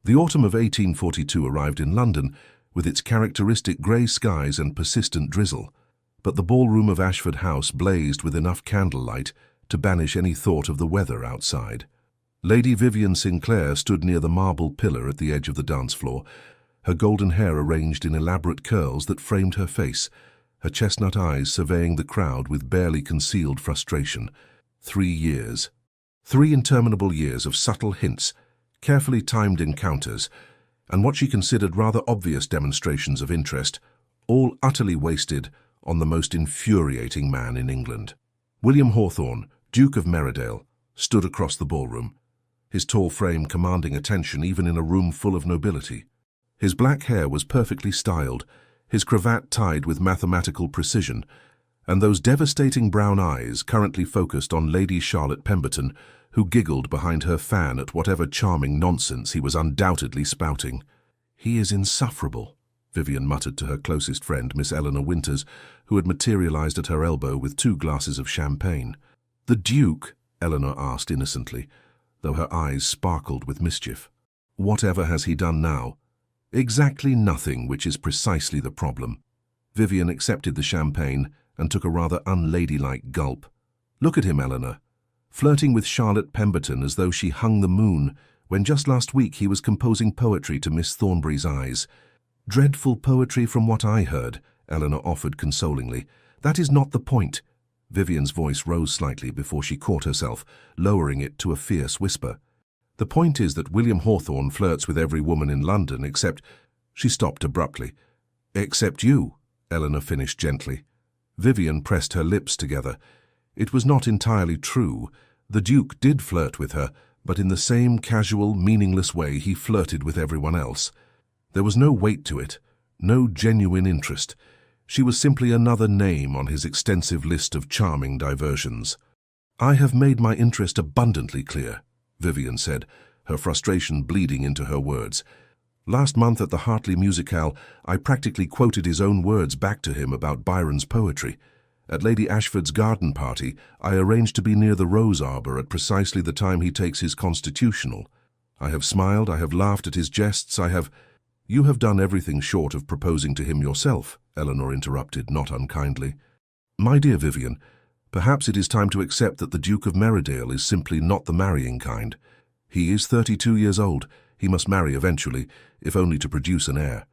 The autumn of 1842 arrived in London with its characteristic grey skies and persistent drizzle, but the ballroom of Ashford House blazed with enough candlelight to banish any thought of the weather outside. Lady Vivian Sinclair stood near the marble pillar at the edge of the dance floor, her golden hair arranged in elaborate curls that framed her face, her chestnut eyes surveying the crowd with barely concealed frustration. 3 years. 3 interminable years of subtle hints, carefully timed encounters, and what she considered rather obvious demonstrations of interest, all utterly wasted on the most infuriating man in England. William Hawthorne, Duke of Merridale, stood across the ballroom, his tall frame commanding attention even in a room full of nobility. His black hair was perfectly styled, his cravat tied with mathematical precision, and those devastating brown eyes currently focused on Lady Charlotte Pemberton, who giggled behind her fan at whatever charming nonsense he was undoubtedly spouting. "He is insufferable," Vivian muttered to her closest friend, Miss Eleanor Winters, who had materialized at her elbow with 2 glasses of champagne. "The Duke?" Eleanor asked innocently, though her eyes sparkled with mischief. "Whatever has he done now?" "Exactly nothing, which is precisely the problem." Vivian accepted the champagne and took a rather unladylike gulp. "Look at him, Eleanor, flirting with Charlotte Pemberton as though she hung the moon, when just last week he was composing poetry to Miss Thornbury's eyes." "Dreadful poetry from what I heard," Eleanor offered consolingly. "That is not the point." Vivian's voice rose slightly before she caught herself, lowering it to a fierce whisper. "The point is that William Hawthorne flirts with every woman in London except—" She stopped abruptly. "Except you," Eleanor finished gently. Vivian pressed her lips together. It was not entirely true. The Duke did flirt with her, but in the same casual, meaningless way he flirted with everyone else. There was no weight to it, no genuine interest. She was simply another name on his extensive list of charming diversions. "I have made my interest abundantly clear," Vivian said, her frustration bleeding into her words. "Last month at the Hartley Musicale, I practically quoted his own words back to him about Byron's poetry. At Lady Ashford's garden party, I arranged to be near the rose arbor at precisely the time he takes his constitutional. I have smiled, I have laughed at his jests, I have—" "You have done everything short of proposing to him yourself," Eleanor interrupted, not unkindly. "My dear Vivian, perhaps it is time to accept that the Duke of Merridale is simply not the marrying kind. He is 32 years old. He must marry eventually, if only to produce an heir.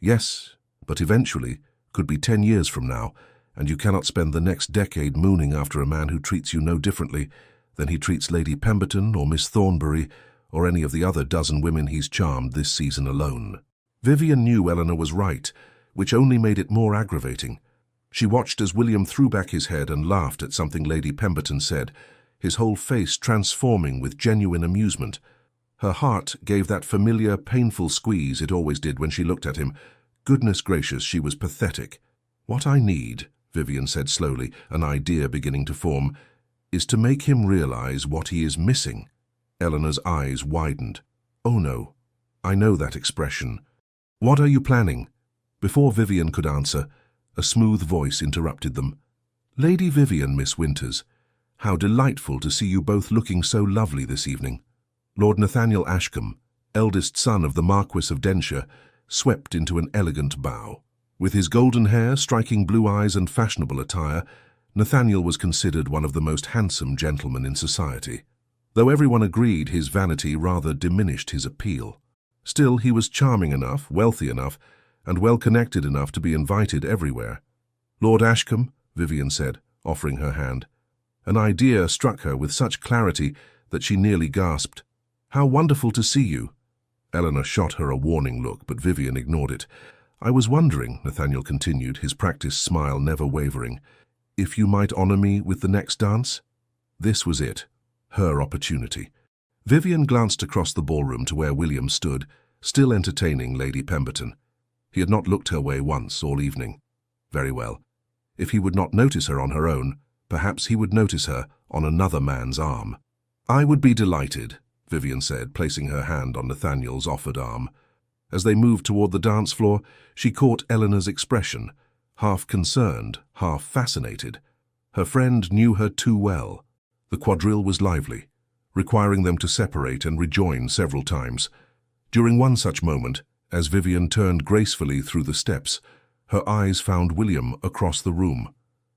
Yes, but eventually could be 10 years from now, and you cannot spend the next decade mooning after a man who treats you no differently than he treats Lady Pemberton or Miss Thornbury or any of the other dozen women he's charmed this season alone." Vivian knew Eleanor was right, which only made it more aggravating. She watched as William threw back his head and laughed at something Lady Pemberton said, his whole face transforming with genuine amusement. Her heart gave that familiar, painful squeeze it always did when she looked at him. Goodness gracious, she was pathetic. "What I need," Vivian said slowly, an idea beginning to form, "is to make him realize what he is missing." Eleanor's eyes widened. "Oh no, I know that expression. What are you planning?" Before Vivian could answer, a smooth voice interrupted them. "Lady Vivian, Miss Winters, how delightful to see you both looking so lovely this evening." Lord Nathaniel Ashcombe, eldest son of the Marquis of Denshire, swept into an elegant bow. With his golden hair, striking blue eyes and fashionable attire, Nathaniel was considered one of the most handsome gentlemen in society. Though everyone agreed his vanity rather diminished his appeal. Still, he was charming enough, wealthy enough, and well-connected enough to be invited everywhere. "Lord Ashcombe," Vivian said, offering her hand. An idea struck her with such clarity that she nearly gasped. "How wonderful to see you." Eleanor shot her a warning look, but Vivian ignored it. "I was wondering," Nathaniel continued, his practiced smile never wavering, "if you might honor me with the next dance?" This was it, her opportunity. Vivian glanced across the ballroom to where William stood, still entertaining Lady Pemberton. He had not looked her way once all evening. Very well. If he would not notice her on her own, perhaps he would notice her on another man's arm. "I would be delighted," Vivian said, placing her hand on Nathaniel's offered arm. As they moved toward the dance floor, she caught Eleanor's expression, half concerned, half fascinated. Her friend knew her too well. The quadrille was lively, requiring them to separate and rejoin several times. During one such moment, as Vivian turned gracefully through the steps, her eyes found William across the room.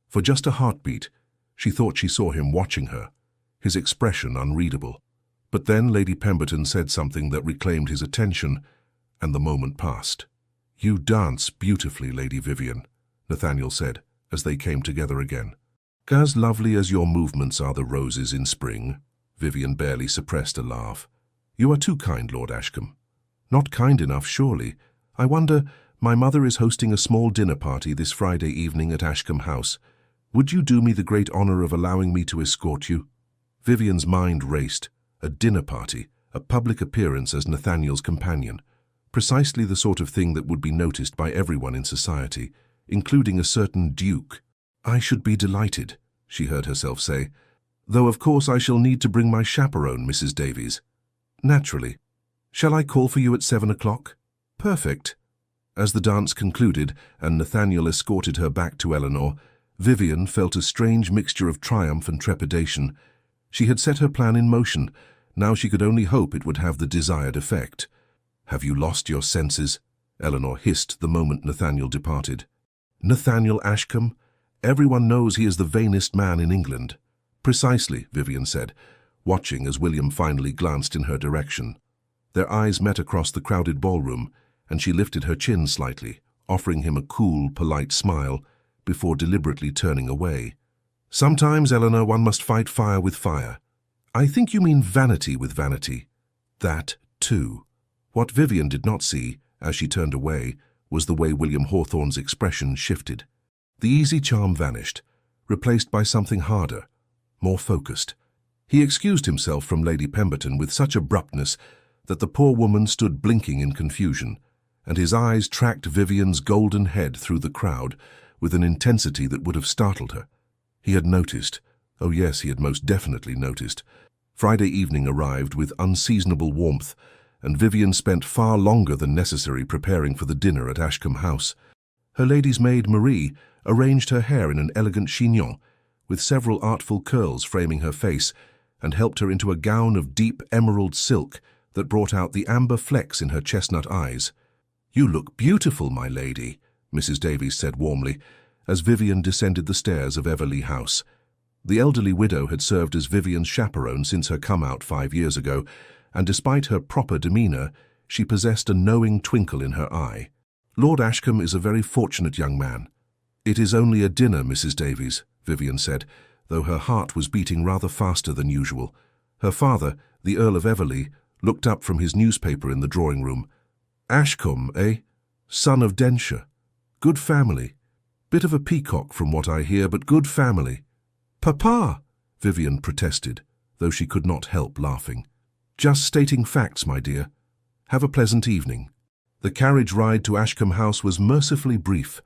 For just a heartbeat, she thought she saw him watching her, his expression unreadable. But then Lady Pemberton said something that reclaimed his attention, and the moment passed. "You dance beautifully, Lady Vivian," Nathaniel said, as they came together again. "As lovely as your movements are the roses in spring." Vivian barely suppressed a laugh. "You are too kind, Lord Ashcombe." "Not kind enough, surely. I wonder, my mother is hosting a small dinner party this Friday evening at Ashcombe House. Would you do me the great honor of allowing me to escort you?" Vivian's mind raced. A dinner party, a public appearance as Nathaniel's companion. Precisely the sort of thing that would be noticed by everyone in society, including a certain duke. "I should be delighted," she heard herself say, "though of course I shall need to bring my chaperone, Mrs. Davies." "Naturally. Shall I call for you at 7 o'clock? "Perfect." As the dance concluded and Nathaniel escorted her back to Eleanor, Vivian felt a strange mixture of triumph and trepidation. She had set her plan in motion. Now she could only hope it would have the desired effect. "Have you lost your senses?" Eleanor hissed the moment Nathaniel departed. "Nathaniel Ashcombe? Everyone knows he is the vainest man in England." "Precisely," Vivian said, watching as William finally glanced in her direction. Their eyes met across the crowded ballroom, and she lifted her chin slightly, offering him a cool, polite smile, before deliberately turning away. "Sometimes, Eleanor, one must fight fire with fire." "I think you mean vanity with vanity." "That, too." What Vivian did not see, as she turned away, was the way William Hawthorne's expression shifted. The easy charm vanished, replaced by something harder, more focused. He excused himself from Lady Pemberton with such abruptness that the poor woman stood blinking in confusion, and his eyes tracked Vivian's golden head through the crowd with an intensity that would have startled her. He had noticed, oh yes, he had most definitely noticed. Friday evening arrived with unseasonable warmth, and Vivian spent far longer than necessary preparing for the dinner at Ashcombe House. Her lady's maid, Marie, arranged her hair in an elegant chignon, with several artful curls framing her face, and helped her into a gown of deep emerald silk that brought out the amber flecks in her chestnut eyes. "You look beautiful, my lady," Mrs. Davies said warmly, as Vivian descended the stairs of Everleigh House. The elderly widow had served as Vivian's chaperone since her come-out 5 years ago, and despite her proper demeanour, she possessed a knowing twinkle in her eye. "Lord Ashcombe is a very fortunate young man." "It is only a dinner, Mrs. Davies," Vivian said, though her heart was beating rather faster than usual. Her father, the Earl of Everleigh, looked up from his newspaper in the drawing-room. "Ashcombe, eh? Son of Denshire. Good family. Bit of a peacock from what I hear, but good family." "Papa!" Vivian protested, though she could not help laughing. "Just stating facts, my dear. Have a pleasant evening." The carriage ride to Ashcombe House was mercifully brief.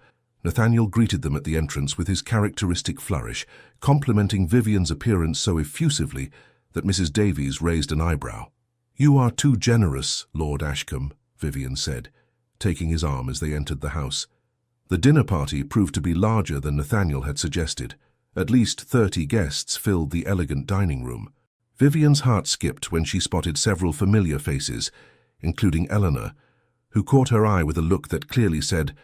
Nathaniel greeted them at the entrance with his characteristic flourish, complimenting Vivian's appearance so effusively that Mrs. Davies raised an eyebrow. "You are too generous, Lord Ashcombe," Vivian said, taking his arm as they entered the house. The dinner party proved to be larger than Nathaniel had suggested. At least 30 guests filled the elegant dining room. Vivian's heart skipped when she spotted several familiar faces, including Eleanor, who caught her eye with a look that clearly said,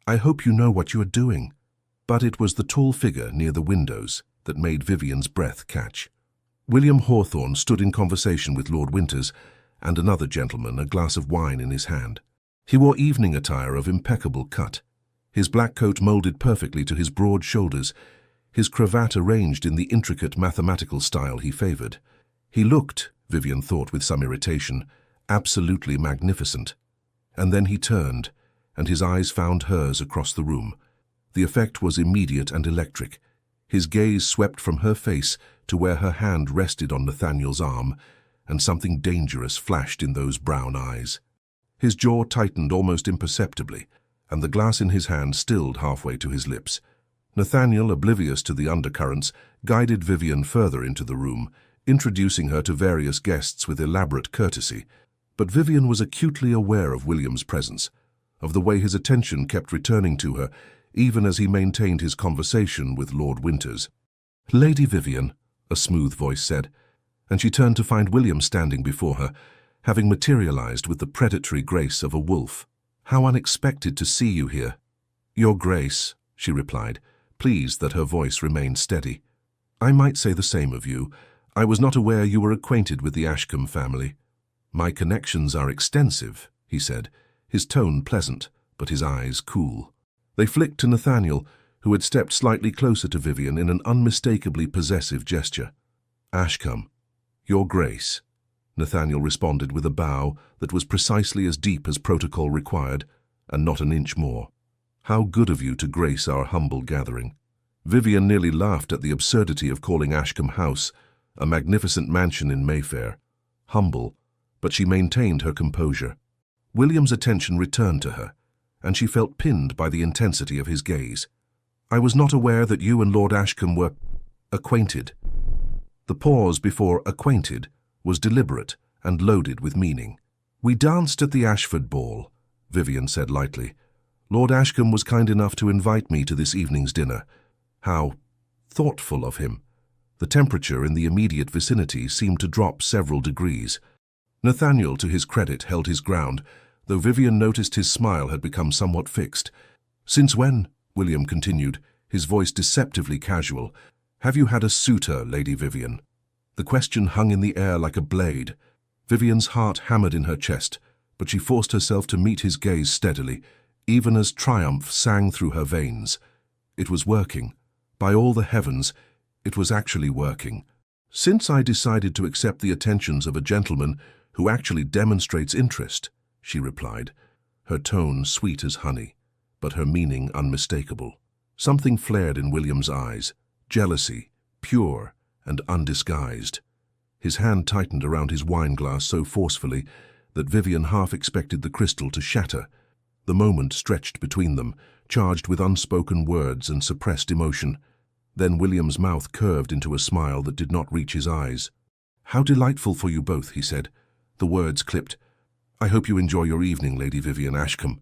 "I hope you know what you are doing." But it was the tall figure near the windows that made Vivian's breath catch. William Hawthorne stood in conversation with Lord Winters and another gentleman, a glass of wine in his hand. He wore evening attire of impeccable cut, his black coat moulded perfectly to his broad shoulders, his cravat arranged in the intricate mathematical style he favoured. He looked, Vivian thought with some irritation, absolutely magnificent. And then he turned, and his eyes found hers across the room. The effect was immediate and electric. His gaze swept from her face to where her hand rested on Nathaniel's arm, and something dangerous flashed in those brown eyes. His jaw tightened almost imperceptibly, and the glass in his hand stilled halfway to his lips. Nathaniel, oblivious to the undercurrents, guided Vivian further into the room, introducing her to various guests with elaborate courtesy. But Vivian was acutely aware of William's presence, of the way his attention kept returning to her, even as he maintained his conversation with Lord Winters. "Lady Vivian," a smooth voice said, and she turned to find William standing before her, having materialized with the predatory grace of a wolf. "How unexpected to see you here." "Your Grace," she replied, pleased that her voice remained steady. "I might say the same of you. I was not aware you were acquainted with the Ashcombe family." "My connections are extensive," he said, his tone pleasant, but his eyes cool. They flicked to Nathaniel, who had stepped slightly closer to Vivian in an unmistakably possessive gesture. "Ashcombe, Your Grace," Nathaniel responded with a bow that was precisely as deep as protocol required, and not an inch more. "How good of you to grace our humble gathering." Vivian nearly laughed at the absurdity of calling Ashcombe House, a magnificent mansion in Mayfair, humble, but she maintained her composure. William's attention returned to her, and she felt pinned by the intensity of his gaze. "I was not aware that you and Lord Ashcombe were acquainted." The pause before acquainted was deliberate and loaded with meaning. "We danced at the Ashford ball," Vivian said lightly. "Lord Ashcombe was kind enough to invite me to this evening's dinner." How thoughtful of him. The temperature in the immediate vicinity seemed to drop several degrees. Nathaniel, to his credit, held his ground, though Vivian noticed his smile had become somewhat fixed. "Since when," William continued, his voice deceptively casual, "have you had a suitor, Lady Vivian?" The question hung in the air like a blade. Vivian's heart hammered in her chest, but she forced herself to meet his gaze steadily, even as triumph sang through her veins. It was working. By all the heavens, it was actually working. "Since I decided to accept the attentions of a gentleman who actually demonstrates interest," she replied, her tone sweet as honey, but her meaning unmistakable. Something flared in William's eyes, jealousy, pure and undisguised. His hand tightened around his wine-glass so forcefully that Vivian half expected the crystal to shatter. The moment stretched between them, charged with unspoken words and suppressed emotion. Then William's mouth curved into a smile that did not reach his eyes. "How delightful for you both," he said. The words clipped. "I hope you enjoy your evening, Lady Vivian Ashcombe."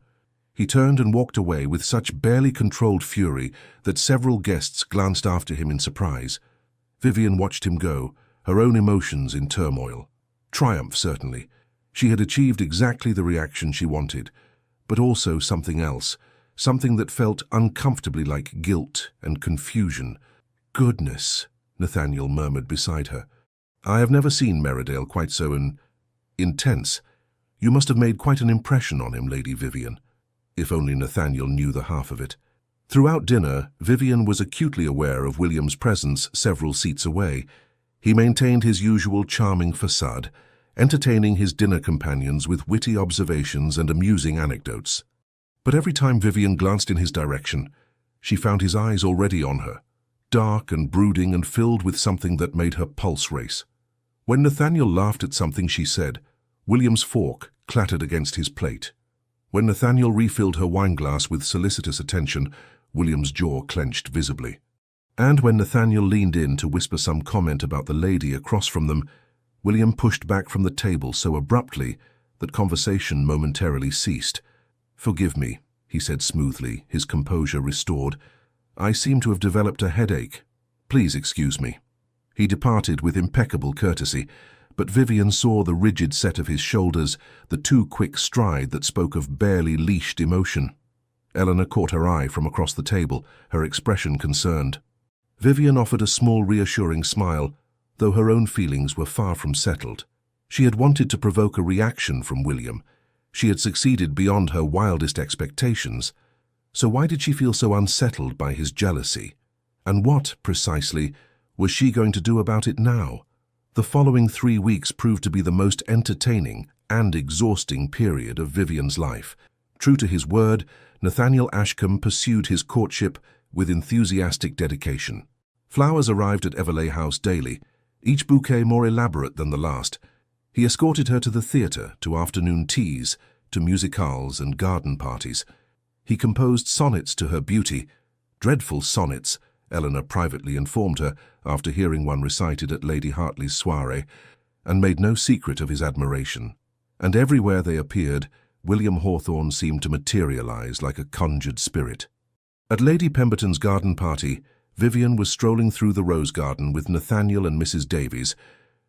He turned and walked away with such barely controlled fury that several guests glanced after him in surprise. Vivian watched him go, her own emotions in turmoil. Triumph, certainly. She had achieved exactly the reaction she wanted, but also something else, something that felt uncomfortably like guilt and confusion. "Goodness," Nathaniel murmured beside her. "I have never seen Meridale quite so intense. You must have made quite an impression on him, Lady Vivian." If only Nathaniel knew the half of it. Throughout dinner, Vivian was acutely aware of William's presence several seats away. He maintained his usual charming facade, entertaining his dinner companions with witty observations and amusing anecdotes. But every time Vivian glanced in his direction, she found his eyes already on her, dark and brooding and filled with something that made her pulse race. When Nathaniel laughed at something she said, William's fork clattered against his plate. When Nathaniel refilled her wineglass with solicitous attention, William's jaw clenched visibly. And when Nathaniel leaned in to whisper some comment about the lady across from them, William pushed back from the table so abruptly that conversation momentarily ceased. "Forgive me," he said smoothly, his composure restored. "I seem to have developed a headache. Please excuse me." He departed with impeccable courtesy, but Vivian saw the rigid set of his shoulders, the too quick stride that spoke of barely leashed emotion. Eleanor caught her eye from across the table, her expression concerned. Vivian offered a small reassuring smile, though her own feelings were far from settled. She had wanted to provoke a reaction from William. She had succeeded beyond her wildest expectations. So why did she feel so unsettled by his jealousy? And what, precisely, was she going to do about it now? The following 3 weeks proved to be the most entertaining and exhausting period of Vivian's life. True to his word, Nathaniel Ashcombe pursued his courtship with enthusiastic dedication. Flowers arrived at Everleigh House daily, each bouquet more elaborate than the last. He escorted her to the theatre, to afternoon teas, to musicales and garden parties. He composed sonnets to her beauty, dreadful sonnets, Eleanor privately informed her after hearing one recited at Lady Hartley's soirée, and made no secret of his admiration. And everywhere they appeared, William Hawthorne seemed to materialize like a conjured spirit. At Lady Pemberton's garden party, Vivian was strolling through the rose garden with Nathaniel and Mrs. Davies,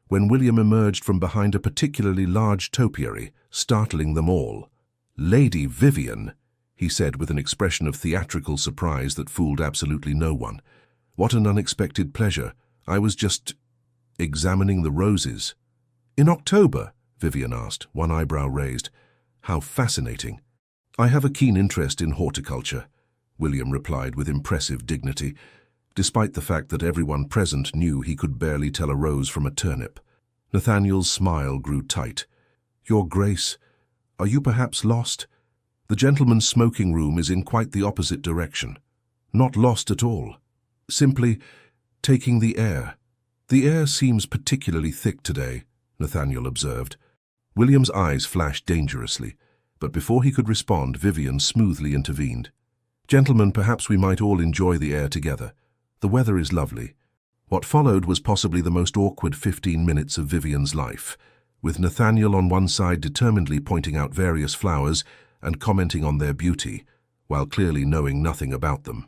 when William emerged from behind a particularly large topiary, startling them all. "Lady Vivian," he said with an expression of theatrical surprise that fooled absolutely no one. "What an unexpected pleasure. I was just examining the roses." "In October?" Vivian asked, one eyebrow raised. "How fascinating." "I have a keen interest in horticulture," William replied with impressive dignity, despite the fact that everyone present knew he could barely tell a rose from a turnip. Nathaniel's smile grew tight. "Your Grace, are you perhaps lost? The gentleman's smoking room is in quite the opposite direction." "Not lost at all. Simply taking the air." "The air seems particularly thick today," Nathaniel observed. William's eyes flashed dangerously, but before he could respond, Vivian smoothly intervened. "Gentlemen, perhaps we might all enjoy the air together. The weather is lovely." What followed was possibly the most awkward 15 minutes of Vivian's life, with Nathaniel on one side determinedly pointing out various flowers and commenting on their beauty, while clearly knowing nothing about them,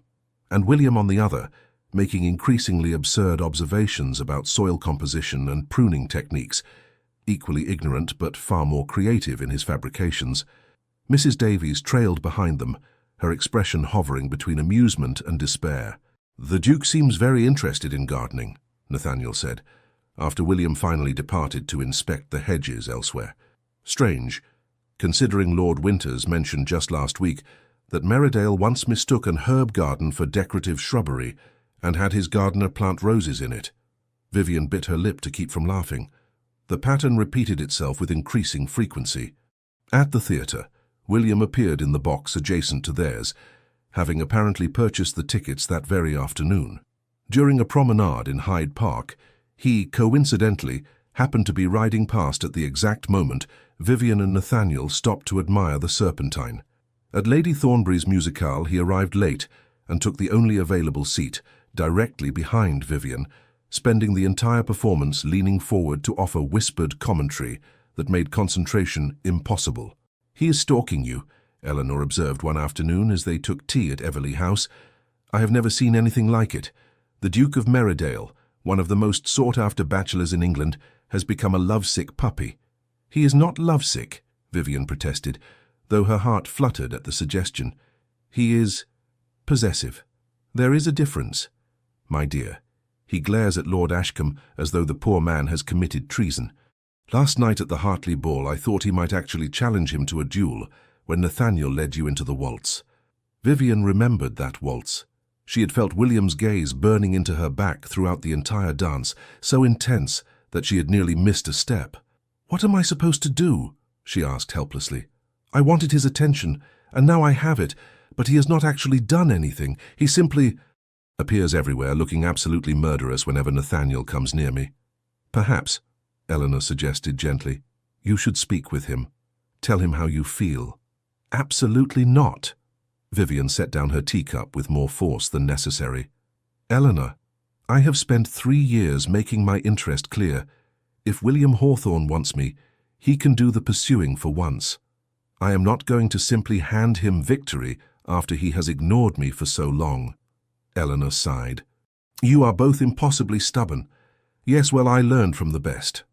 and William on the other, making increasingly absurd observations about soil composition and pruning techniques, equally ignorant but far more creative in his fabrications. Mrs. Davies trailed behind them, her expression hovering between amusement and despair. "The Duke seems very interested in gardening," Nathaniel said, after William finally departed to inspect the hedges elsewhere. "Strange, considering Lord Winters mentioned just last week that Meridale once mistook an herb garden for decorative shrubbery and had his gardener plant roses in it." Vivian bit her lip to keep from laughing. The pattern repeated itself with increasing frequency. At the theatre, William appeared in the box adjacent to theirs, having apparently purchased the tickets that very afternoon. During a promenade in Hyde Park, he, coincidentally, happened to be riding past at the exact moment Vivian and Nathaniel stopped to admire the Serpentine. At Lady Thornbury's musicale, he arrived late and took the only available seat, directly behind Vivian, spending the entire performance leaning forward to offer whispered commentary that made concentration impossible. "He is stalking you," Eleanor observed one afternoon as they took tea at Everley House. "I have never seen anything like it. The Duke of Meridale, one of the most sought-after bachelors in England, has become a lovesick puppy." "He is not lovesick," Vivian protested, though her heart fluttered at the suggestion. "He is possessive. There is a difference, my dear." He glares at Lord Ashcombe as though the poor man has committed treason. "Last night at the Hartley ball I thought he might actually challenge him to a duel when Nathaniel led you into the waltz." Vivian remembered that waltz. She had felt William's gaze burning into her back throughout the entire dance, so intense that she had nearly missed a step. "What am I supposed to do?" she asked helplessly. "I wanted his attention, and now I have it, but he has not actually done anything. He simply appears everywhere, looking absolutely murderous whenever Nathaniel comes near me." "Perhaps," Eleanor suggested gently, "you should speak with him. Tell him how you feel." "Absolutely not." Vivian set down her teacup with more force than necessary. "Eleanor, I have spent 3 years making my interest clear. If William Hawthorne wants me, he can do the pursuing for once. I am not going to simply hand him victory after he has ignored me for so long." Eleanor sighed. "You are both impossibly stubborn." "Yes, well, I learned from the best."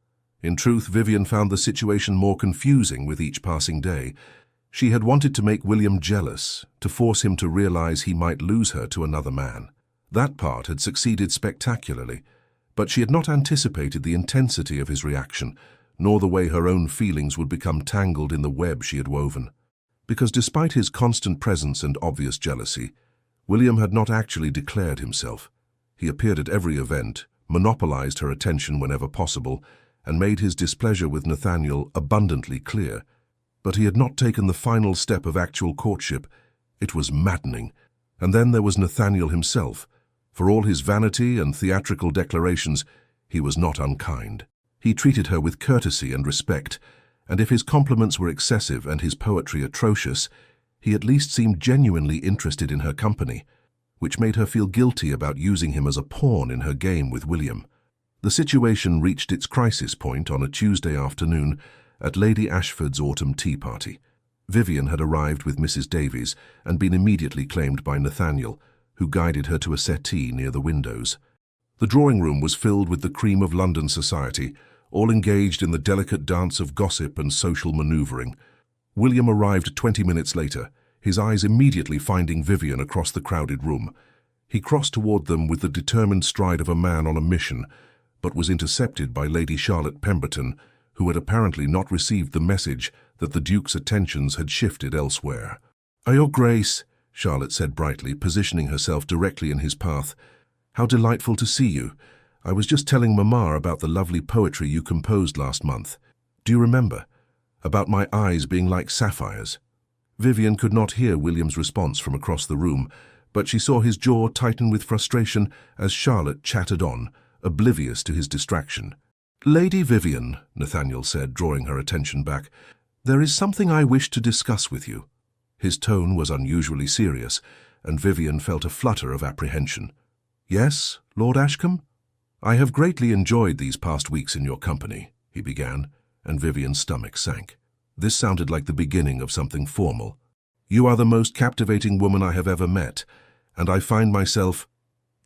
In truth, Vivian found the situation more confusing with each passing day. She had wanted to make William jealous, to force him to realize he might lose her to another man. That part had succeeded spectacularly, but she had not anticipated the intensity of his reaction, nor the way her own feelings would become tangled in the web she had woven. Because despite his constant presence and obvious jealousy, William had not actually declared himself. He appeared at every event, monopolized her attention whenever possible, and made his displeasure with Nathaniel abundantly clear. But he had not taken the final step of actual courtship. It was maddening. And then there was Nathaniel himself. For all his vanity and theatrical declarations, he was not unkind. He treated her with courtesy and respect, and if his compliments were excessive and his poetry atrocious, he at least seemed genuinely interested in her company, which made her feel guilty about using him as a pawn in her game with William. The situation reached its crisis point on a Tuesday afternoon at Lady Ashford's autumn tea party. Vivian had arrived with Mrs. Davies and been immediately claimed by Nathaniel, who guided her to a settee near the windows. The drawing room was filled with the cream of London society, all engaged in the delicate dance of gossip and social maneuvering. William arrived 20 minutes later, his eyes immediately finding Vivian across the crowded room. He crossed toward them with the determined stride of a man on a mission, but was intercepted by Lady Charlotte Pemberton, who had apparently not received the message that the Duke's attentions had shifted elsewhere. "Your Grace," Charlotte said brightly, positioning herself directly in his path. "How delightful to see you. I was just telling Mamma about the lovely poetry you composed last month. Do you remember? About my eyes being like sapphires." Vivian could not hear William's response from across the room, but she saw his jaw tighten with frustration as Charlotte chattered on, oblivious to his distraction. "Lady Vivian," Nathaniel said, drawing her attention back, "there is something I wish to discuss with you." His tone was unusually serious, and Vivian felt a flutter of apprehension. "Yes, Lord Ashcombe? I have greatly enjoyed these past weeks in your company," he began, and Vivian's stomach sank. This sounded like the beginning of something formal. "You are the most captivating woman I have ever met, and I find myself—"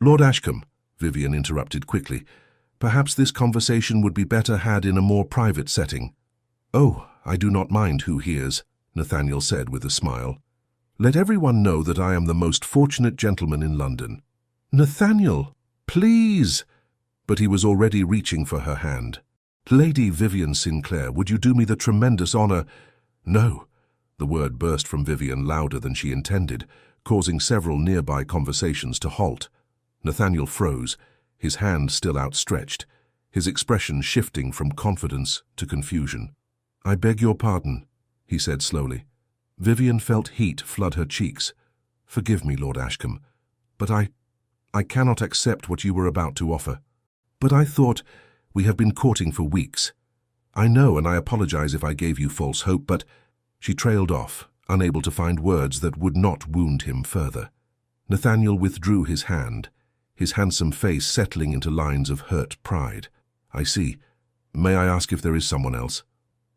"Lord Ashcombe," Vivian interrupted quickly, "perhaps this conversation would be better had in a more private setting." "Oh, I do not mind who hears," Nathaniel said with a smile. "Let everyone know that I am the most fortunate gentleman in London." "Nathaniel, please!" But he was already reaching for her hand. "Lady Vivian Sinclair, would you do me the tremendous honor—" "No." The word burst from Vivian louder than she intended, causing several nearby conversations to halt. Nathaniel froze, his hand still outstretched, his expression shifting from confidence to confusion. "I beg your pardon," he said slowly. Vivian felt heat flood her cheeks. "Forgive me, Lord Ashcombe, but I cannot accept what you were about to offer. But I thought, we have been courting for weeks. I know, and I apologize if I gave you false hope, but—" She trailed off, unable to find words that would not wound him further. Nathaniel withdrew his hand, his handsome face settling into lines of hurt pride. "I see. May I ask if there is someone else?"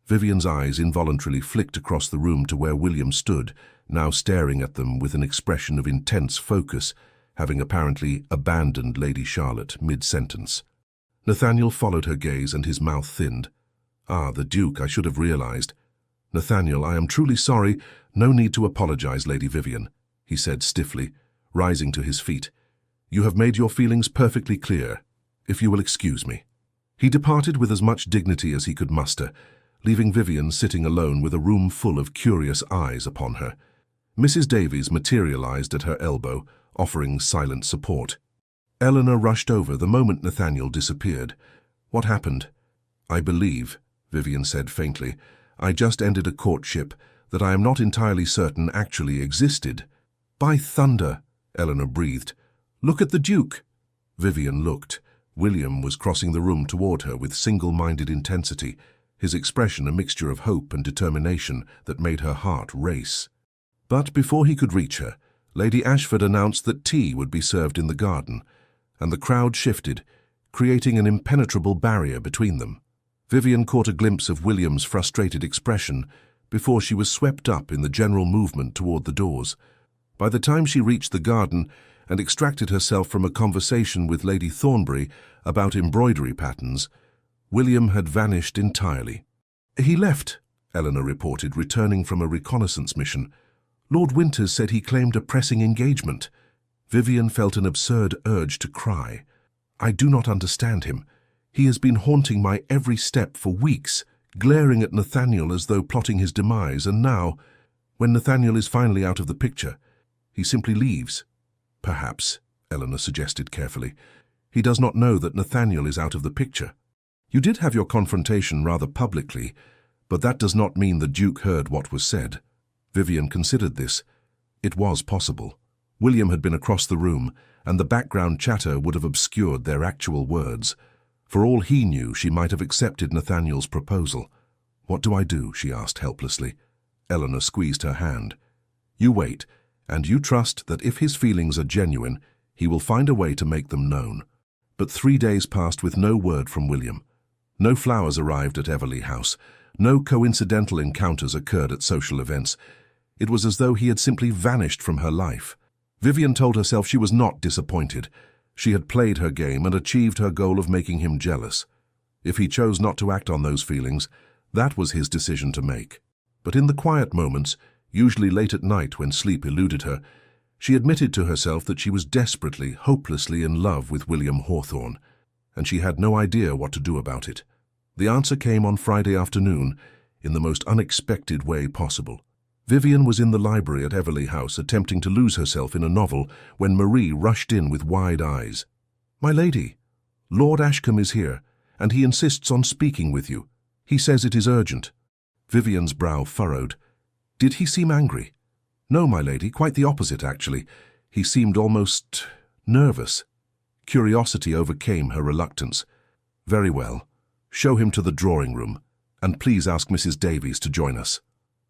Vivian's eyes involuntarily flicked across the room to where William stood, now staring at them with an expression of intense focus, having apparently abandoned Lady Charlotte mid-sentence. Nathaniel followed her gaze and his mouth thinned. "Ah, the Duke, I should have realized." "Nathaniel, I am truly sorry. No need to apologize, Lady Vivian," he said stiffly, rising to his feet. "You have made your feelings perfectly clear. If you will excuse me." He departed with as much dignity as he could muster, leaving Vivian sitting alone with a room full of curious eyes upon her. Mrs. Davies materialized at her elbow, offering silent support. Eleanor rushed over the moment Nathaniel disappeared. "What happened?" "I believe," Vivian said faintly, "I just ended a courtship that I am not entirely certain actually existed." "By thunder," Eleanor breathed. "Look at the Duke." Vivian looked. William was crossing the room toward her with single-minded intensity, his expression a mixture of hope and determination that made her heart race. But before he could reach her, Lady Ashford announced that tea would be served in the garden, and the crowd shifted, creating an impenetrable barrier between them. Vivian caught a glimpse of William's frustrated expression before she was swept up in the general movement toward the doors. By the time she reached the garden and extracted herself from a conversation with Lady Thornbury about embroidery patterns, William had vanished entirely. "He left," Eleanor reported, returning from a reconnaissance mission. "Lord Winters said he claimed a pressing engagement." Vivian felt an absurd urge to cry. "I do not understand him. He has been haunting my every step for weeks, glaring at Nathaniel as though plotting his demise, and now, when Nathaniel is finally out of the picture, he simply leaves." "Perhaps," Eleanor suggested carefully, "he does not know that Nathaniel is out of the picture. You did have your confrontation rather publicly, but that does not mean the Duke heard what was said." Vivian considered this. It was possible. William had been across the room, and the background chatter would have obscured their actual words. For all he knew, she might have accepted Nathaniel's proposal. "What do I do?" she asked helplessly. Eleanor squeezed her hand. "You wait, and you trust that if his feelings are genuine, he will find a way to make them known." But 3 days passed with no word from William. No flowers arrived at Everley House. No coincidental encounters occurred at social events. It was as though he had simply vanished from her life. Vivian told herself she was not disappointed. She had played her game and achieved her goal of making him jealous. If he chose not to act on those feelings, that was his decision to make. But in the quiet moments, usually late at night when sleep eluded her, she admitted to herself that she was desperately, hopelessly in love with William Hawthorne, and she had no idea what to do about it. The answer came on Friday afternoon, in the most unexpected way possible. Vivian was in the library at Everley House attempting to lose herself in a novel when Marie rushed in with wide eyes. "My lady, Lord Ashcombe is here, and he insists on speaking with you. He says it is urgent." Vivian's brow furrowed. "Did he seem angry?" "No, my lady, quite the opposite, actually. He seemed almost nervous." Curiosity overcame her reluctance. "Very well. Show him to the drawing room, and please ask Mrs. Davies to join us."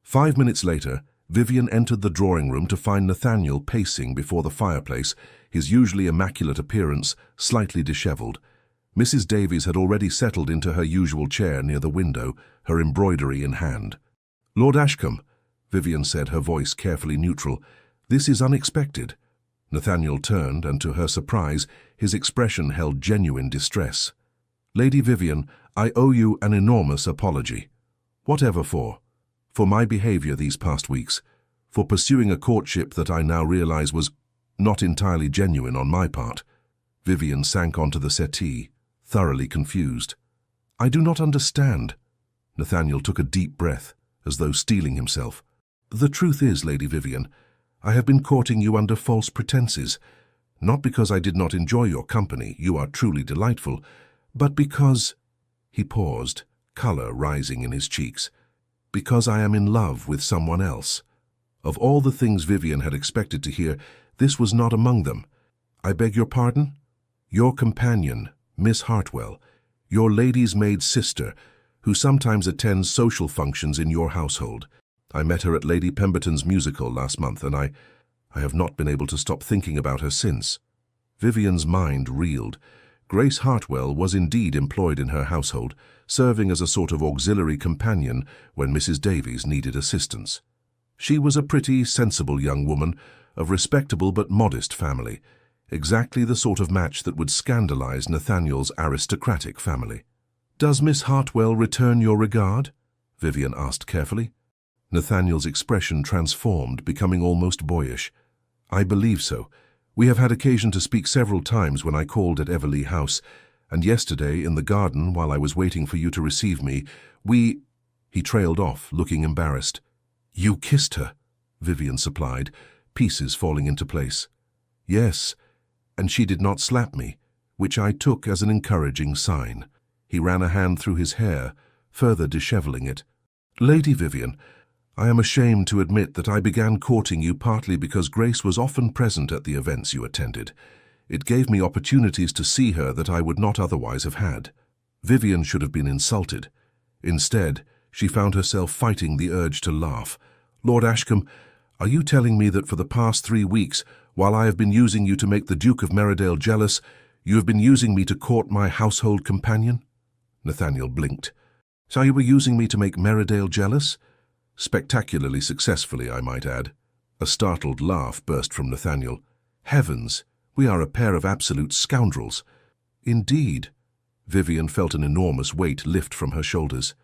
5 minutes later, Vivian entered the drawing room to find Nathaniel pacing before the fireplace, his usually immaculate appearance slightly disheveled. Mrs. Davies had already settled into her usual chair near the window, her embroidery in hand. "Lord Ashcombe," Vivian said, her voice carefully neutral, "this is unexpected." Nathaniel turned, and to her surprise, his expression held genuine distress. "Lady Vivian, I owe you an enormous apology." "Whatever for?" "For my behavior these past weeks, for pursuing a courtship that I now realize was not entirely genuine on my part." Vivian sank onto the settee, thoroughly confused. "I do not understand." Nathaniel took a deep breath, as though steeling himself. "The truth is, Lady Vivian, I have been courting you under false pretenses, not because I did not enjoy your company, you are truly delightful, but because—" He paused, color rising in his cheeks. "Because I am in love with someone else." Of all the things Vivian had expected to hear, this was not among them. "I beg your pardon?" "Your companion, Miss Hartwell, your lady's maid sister, who sometimes attends social functions in your household. I met her at Lady Pemberton's musical last month, and I have not been able to stop thinking about her since." Vivian's mind reeled. Grace Hartwell was indeed employed in her household, serving as a sort of auxiliary companion when Mrs. Davies needed assistance. She was a pretty, sensible young woman, of respectable but modest family, exactly the sort of match that would scandalize Nathaniel's aristocratic family. "Does Miss Hartwell return your regard?" Vivian asked carefully. Nathaniel's expression transformed, becoming almost boyish. "I believe so. We have had occasion to speak several times when I called at Everley House, and yesterday in the garden while I was waiting for you to receive me, we—" He trailed off, looking embarrassed. "You kissed her," Vivian supplied, pieces falling into place. "Yes, and she did not slap me, which I took as an encouraging sign." He ran a hand through his hair, further disheveling it. "Lady Vivian, I am ashamed to admit that I began courting you partly because Grace was often present at the events you attended. It gave me opportunities to see her that I would not otherwise have had." Vivian should have been insulted. Instead, she found herself fighting the urge to laugh. "Lord Ashcombe, are you telling me that for the past 3 weeks, while I have been using you to make the Duke of Merridale jealous, you have been using me to court my household companion?" Nathaniel blinked. "So you were using me to make Merridale jealous?" Spectacularly successfully, I might add. A startled laugh burst from Nathaniel. "Heavens, we are a pair of absolute scoundrels." "Indeed." Vivian felt an enormous weight lift from her shoulders.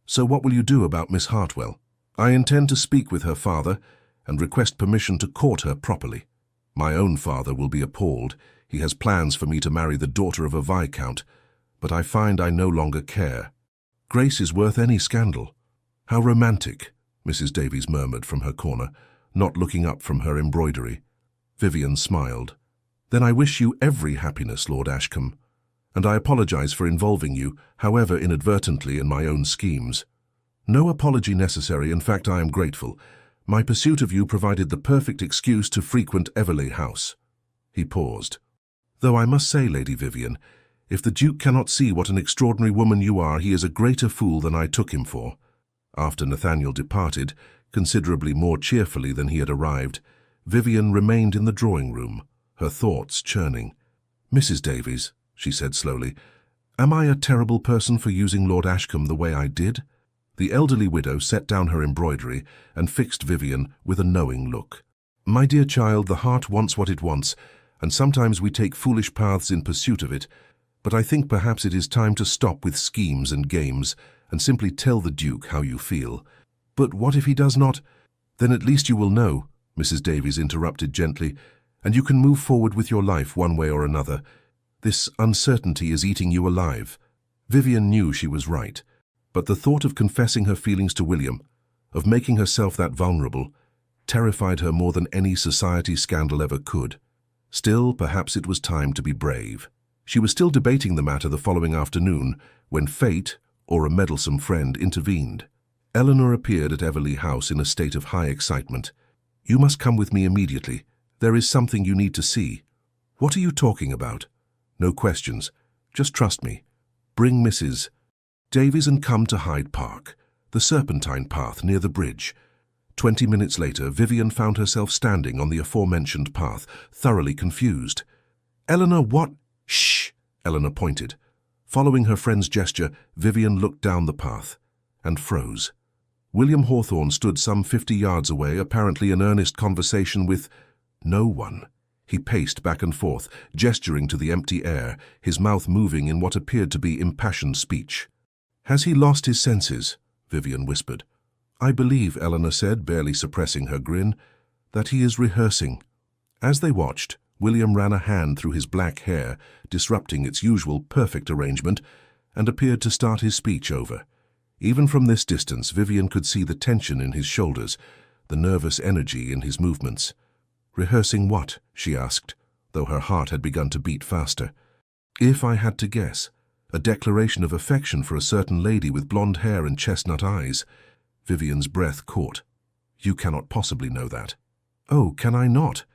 "So what will you do about Miss Hartwell?" "I intend to speak with her father and request permission to court her properly. My own father will be appalled. He has plans for me to marry the daughter of a viscount, but I find I no longer care. Grace is worth any scandal." "How romantic," Mrs. Davies murmured from her corner, not looking up from her embroidery. Vivian smiled. "Then I wish you every happiness, Lord Ashcombe, and I apologize for involving you, however inadvertently, in my own schemes." "No apology necessary. In fact, I am grateful. My pursuit of you provided the perfect excuse to frequent Everley House." He paused. "Though I must say, Lady Vivian, if the Duke cannot see what an extraordinary woman you are, he is a greater fool than I took him for." After Nathaniel departed, considerably more cheerfully than he had arrived, Vivian remained in the drawing room, her thoughts churning. "Mrs. Davies," she said slowly, "am I a terrible person for using Lord Ashcombe the way I did?" The elderly widow set down her embroidery and fixed Vivian with a knowing look. "My dear child, the heart wants what it wants, and sometimes we take foolish paths in pursuit of it, But I think perhaps it is time to stop with schemes and games and simply tell the Duke how you feel. But what if he does not? Then at least you will know, Mrs. Davies interrupted gently, and you can move forward with your life one way or another. This uncertainty is eating you alive. Vivian knew she was right, but the thought of confessing her feelings to William, of making herself that vulnerable, terrified her more than any society scandal ever could. Still, perhaps it was time to be brave. She was still debating the matter the following afternoon when fate, or a meddlesome friend, intervened. Eleanor appeared at Everleigh House in a state of high excitement. "You must come with me immediately. There is something you need to see." "What are you talking about?" "No questions. Just trust me. Bring Mrs. Davies and come to Hyde Park, the Serpentine path near the bridge." 20 minutes later, Vivian found herself standing on the aforementioned path, thoroughly confused. "Eleanor, what?" "Shh!" Eleanor pointed. Following her friend's gesture, Vivian looked down the path and froze. William Hawthorne stood some 50 yards away, apparently in earnest conversation with no one. He paced back and forth, gesturing to the empty air, his mouth moving in what appeared to be impassioned speech. "Has he lost his senses?" Vivian whispered. "I believe," Eleanor said, barely suppressing her grin, "that he is rehearsing." As they watched, William ran a hand through his black hair, disrupting its usual perfect arrangement, and appeared to start his speech over. Even from this distance, Vivian could see the tension in his shoulders, the nervous energy in his movements. "Rehearsing what?" she asked, though her heart had begun to beat faster. "If I had to guess, a declaration of affection for a certain lady with blonde hair and chestnut eyes." Vivian's breath caught. "You cannot possibly know that." "Oh, can I not?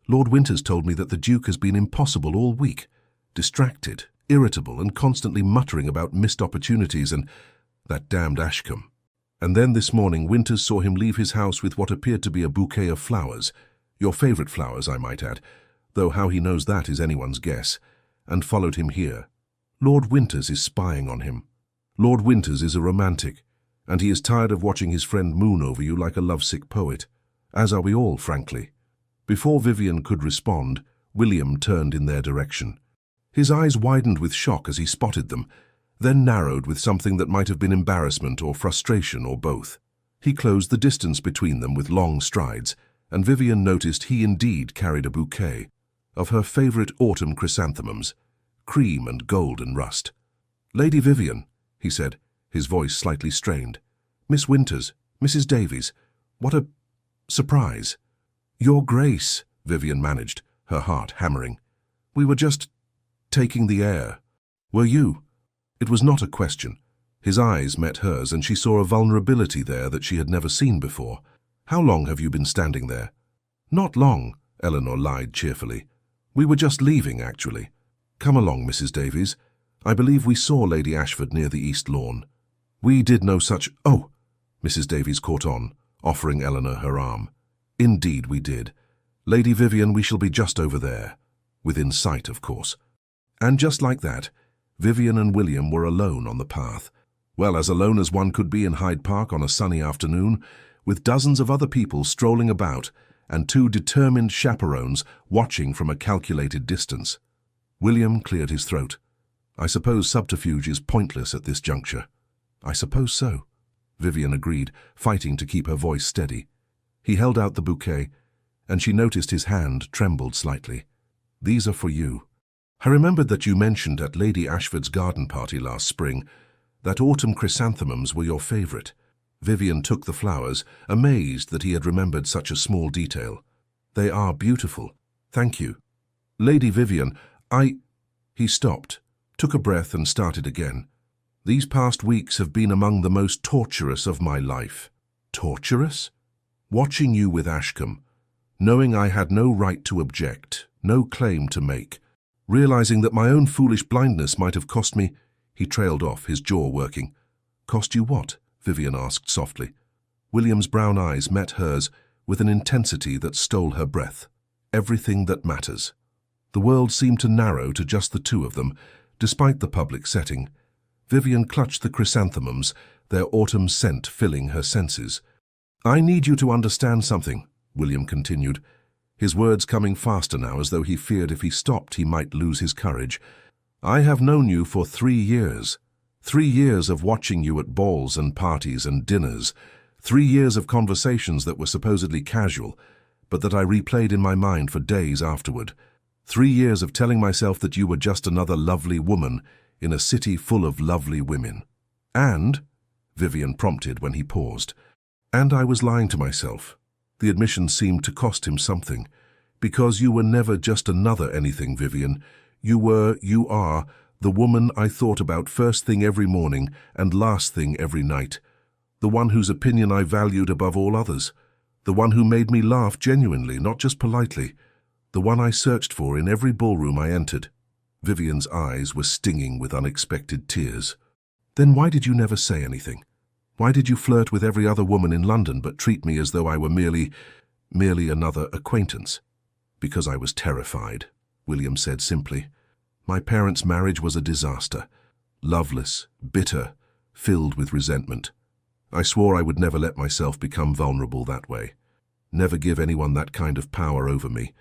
Lord Winters told me that the Duke has been impossible all week, distracted, irritable, and constantly muttering about missed opportunities and that damned Ashcombe. And then this morning Winters saw him leave his house with what appeared to be a bouquet of flowers, your favourite flowers, I might add, though how he knows that is anyone's guess, and followed him here. Lord Winters is spying on him. Lord Winters is a romantic, and he is tired of watching his friend moon over you like a lovesick poet, as are we all, frankly." Before Vivian could respond, William turned in their direction. His eyes widened with shock as he spotted them, then narrowed with something that might have been embarrassment or frustration or both. He closed the distance between them with long strides, and Vivian noticed he indeed carried a bouquet of her favourite autumn chrysanthemums, cream and golden rust. "Lady Vivian," he said, his voice slightly strained. "Miss Winters, Mrs. Davies, what a surprise." "Your Grace," Vivian managed, her heart hammering. "We were just taking the air." "Were you?" It was not a question. His eyes met hers, and she saw a vulnerability there that she had never seen before. "How long have you been standing there?" "Not long," Eleanor lied cheerfully. "We were just leaving, actually." "Come along, Mrs. Davies. I believe we saw Lady Ashford near the East Lawn." "We did no such—" "Oh!" Mrs. Davies caught on, offering Eleanor her arm. "Indeed we did. Lady Vivian, we shall be just over there. Within sight, of course." And just like that, Vivian and William were alone on the path. Well, as alone as one could be in Hyde Park on a sunny afternoon, with dozens of other people strolling about and two determined chaperones watching from a calculated distance. William cleared his throat. "I suppose subterfuge is pointless at this juncture." "I suppose so," Vivian agreed, fighting to keep her voice steady. He held out the bouquet, and she noticed his hand trembled slightly. "These are for you. I remembered that you mentioned at Lady Ashford's garden party last spring that autumn chrysanthemums were your favourite." Vivian took the flowers, amazed that he had remembered such a small detail. "They are beautiful. Thank you." "Lady Vivian, He stopped, took a breath and started again. "These past weeks have been among the most torturous of my life." "Torturous?" "Watching you with Ashcombe, knowing I had no right to object, no claim to make, realizing that my own foolish blindness might have cost me—" He trailed off, his jaw working. "Cost you what?" Vivian asked softly. William's brown eyes met hers with an intensity that stole her breath. "Everything that matters." The world seemed to narrow to just the two of them, despite the public setting. Vivian clutched the chrysanthemums, their autumn scent filling her senses. "I need you to understand something," William continued, his words coming faster now as though he feared if he stopped he might lose his courage. I have known you for 3 years. 3 years of watching you at balls and parties and dinners. 3 years of conversations that were supposedly casual, but that I replayed in my mind for days afterward. 3 years of telling myself that you were just another lovely woman in a city full of lovely women. And, Vivian prompted when he paused, and I was lying to myself. The admission seemed to cost him something. Because you were never just another anything, Vivian. You are, the woman I thought about first thing every morning and last thing every night. The one whose opinion I valued above all others. The one who made me laugh genuinely, not just politely. The one I searched for in every ballroom I entered. Vivian's eyes were stinging with unexpected tears. Then why did you never say anything? Why did you flirt with every other woman in London but treat me as though I were merely another acquaintance? Because I was terrified, William said simply. My parents' marriage was a disaster. Loveless, bitter, filled with resentment. I swore I would never let myself become vulnerable that way. Never give anyone that kind of power over me.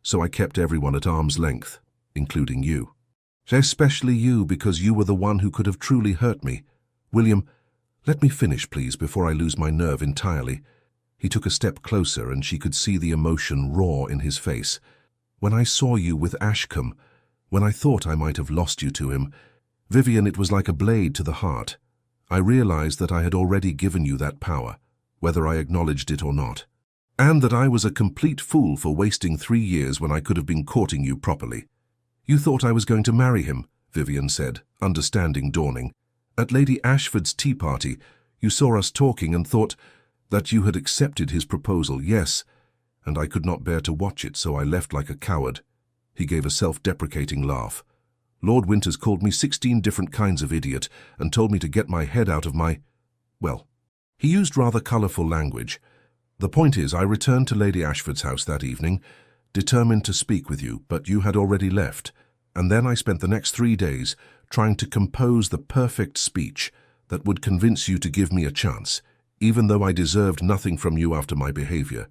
So I kept everyone at arm's length, including you. Especially you, because you were the one who could have truly hurt me. William, let me finish, please, before I lose my nerve entirely. He took a step closer and she could see the emotion raw in his face. When I saw you with Ashcombe, when I thought I might have lost you to him, Vivian, it was like a blade to the heart. I realized that I had already given you that power, whether I acknowledged it or not. And that I was a complete fool for wasting 3 years when I could have been courting you properly. You thought I was going to marry him, Vivian said, understanding dawning. At Lady Ashford's tea party, you saw us talking and thought that you had accepted his proposal, yes, and I could not bear to watch it, so I left like a coward. He gave a self-deprecating laugh. Lord Winters called me 16 different kinds of idiot and told me to get my head out of my... Well, he used rather colourful language. The point is, I returned to Lady Ashford's house that evening, determined to speak with you, but you had already left, and then I spent the next 3 days trying to compose the perfect speech that would convince you to give me a chance, even though I deserved nothing from you after my behaviour.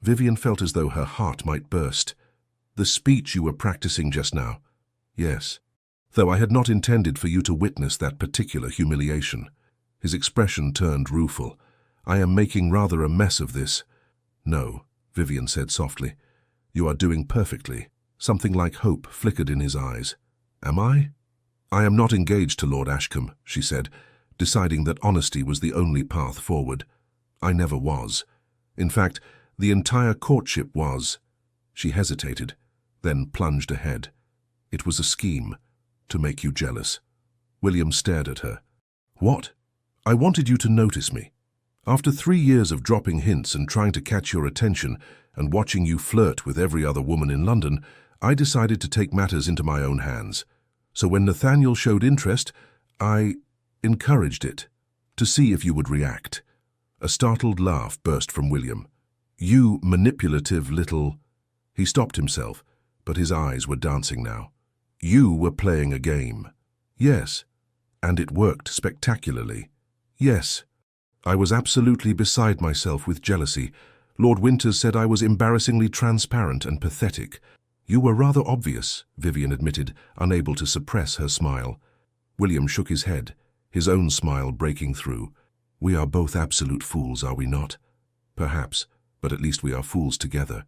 Vivian felt as though her heart might burst. The speech you were practicing just now. Yes. Though I had not intended for you to witness that particular humiliation. His expression turned rueful. I am making rather a mess of this. No, Vivian said softly. You are doing perfectly. Something like hope flickered in his eyes. Am I? I am not engaged to Lord Ashcombe, she said, deciding that honesty was the only path forward. I never was. In fact, the entire courtship was. She hesitated, then plunged ahead. It was a scheme, to make you jealous. William stared at her. What? I wanted you to notice me. After 3 years of dropping hints and trying to catch your attention and watching you flirt with every other woman in London, I decided to take matters into my own hands. So when Nathaniel showed interest, I encouraged it, to see if you would react. A startled laugh burst from William. You manipulative little... He stopped himself, but his eyes were dancing now. You were playing a game. Yes. And it worked spectacularly. Yes. I was absolutely beside myself with jealousy. Lord Winters said I was embarrassingly transparent and pathetic. You were rather obvious, Vivian admitted, unable to suppress her smile. William shook his head, his own smile breaking through. We are both absolute fools, are we not? Perhaps, but at least we are fools together.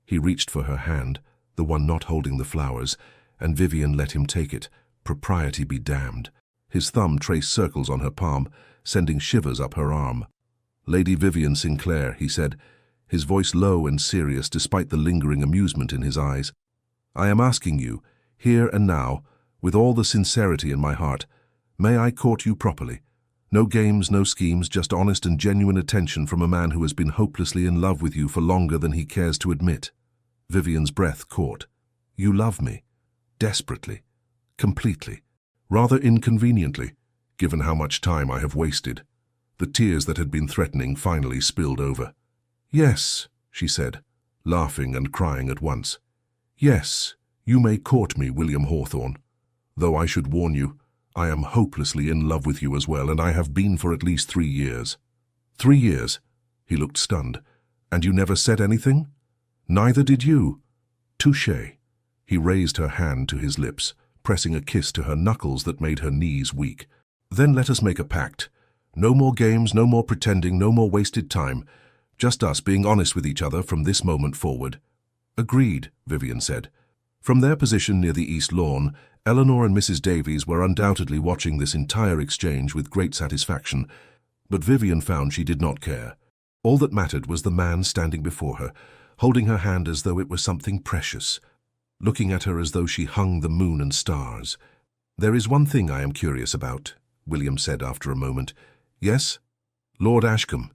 He reached for her hand, the one not holding the flowers, and Vivian let him take it, propriety be damned. His thumb traced circles on her palm, sending shivers up her arm. Lady Vivian Sinclair, he said, his voice low and serious despite the lingering amusement in his eyes. I am asking you, here and now, with all the sincerity in my heart, may I court you properly? No games, no schemes, just honest and genuine attention from a man who has been hopelessly in love with you for longer than he cares to admit. Vivian's breath caught. You love me. Desperately. Completely. Rather inconveniently, given how much time I have wasted. The tears that had been threatening finally spilled over. Yes, she said, laughing and crying at once. Yes, you may court me, William Hawthorne. Though I should warn you, I am hopelessly in love with you as well, and I have been for at least 3 years. 3 years? He looked stunned. And you never said anything? Neither did you. Touché. He raised her hand to his lips, pressing a kiss to her knuckles that made her knees weak. "Then let us make a pact. No more games, no more pretending, no more wasted time. Just us being honest with each other from this moment forward." "Agreed," Vivian said. From their position near the east lawn, Eleanor and Mrs. Davies were undoubtedly watching this entire exchange with great satisfaction, but Vivian found she did not care. All that mattered was the man standing before her, holding her hand as though it were something precious, looking at her as though she hung the moon and stars. "There is one thing I am curious about," William said after a moment. "Yes? Lord Ashcombe.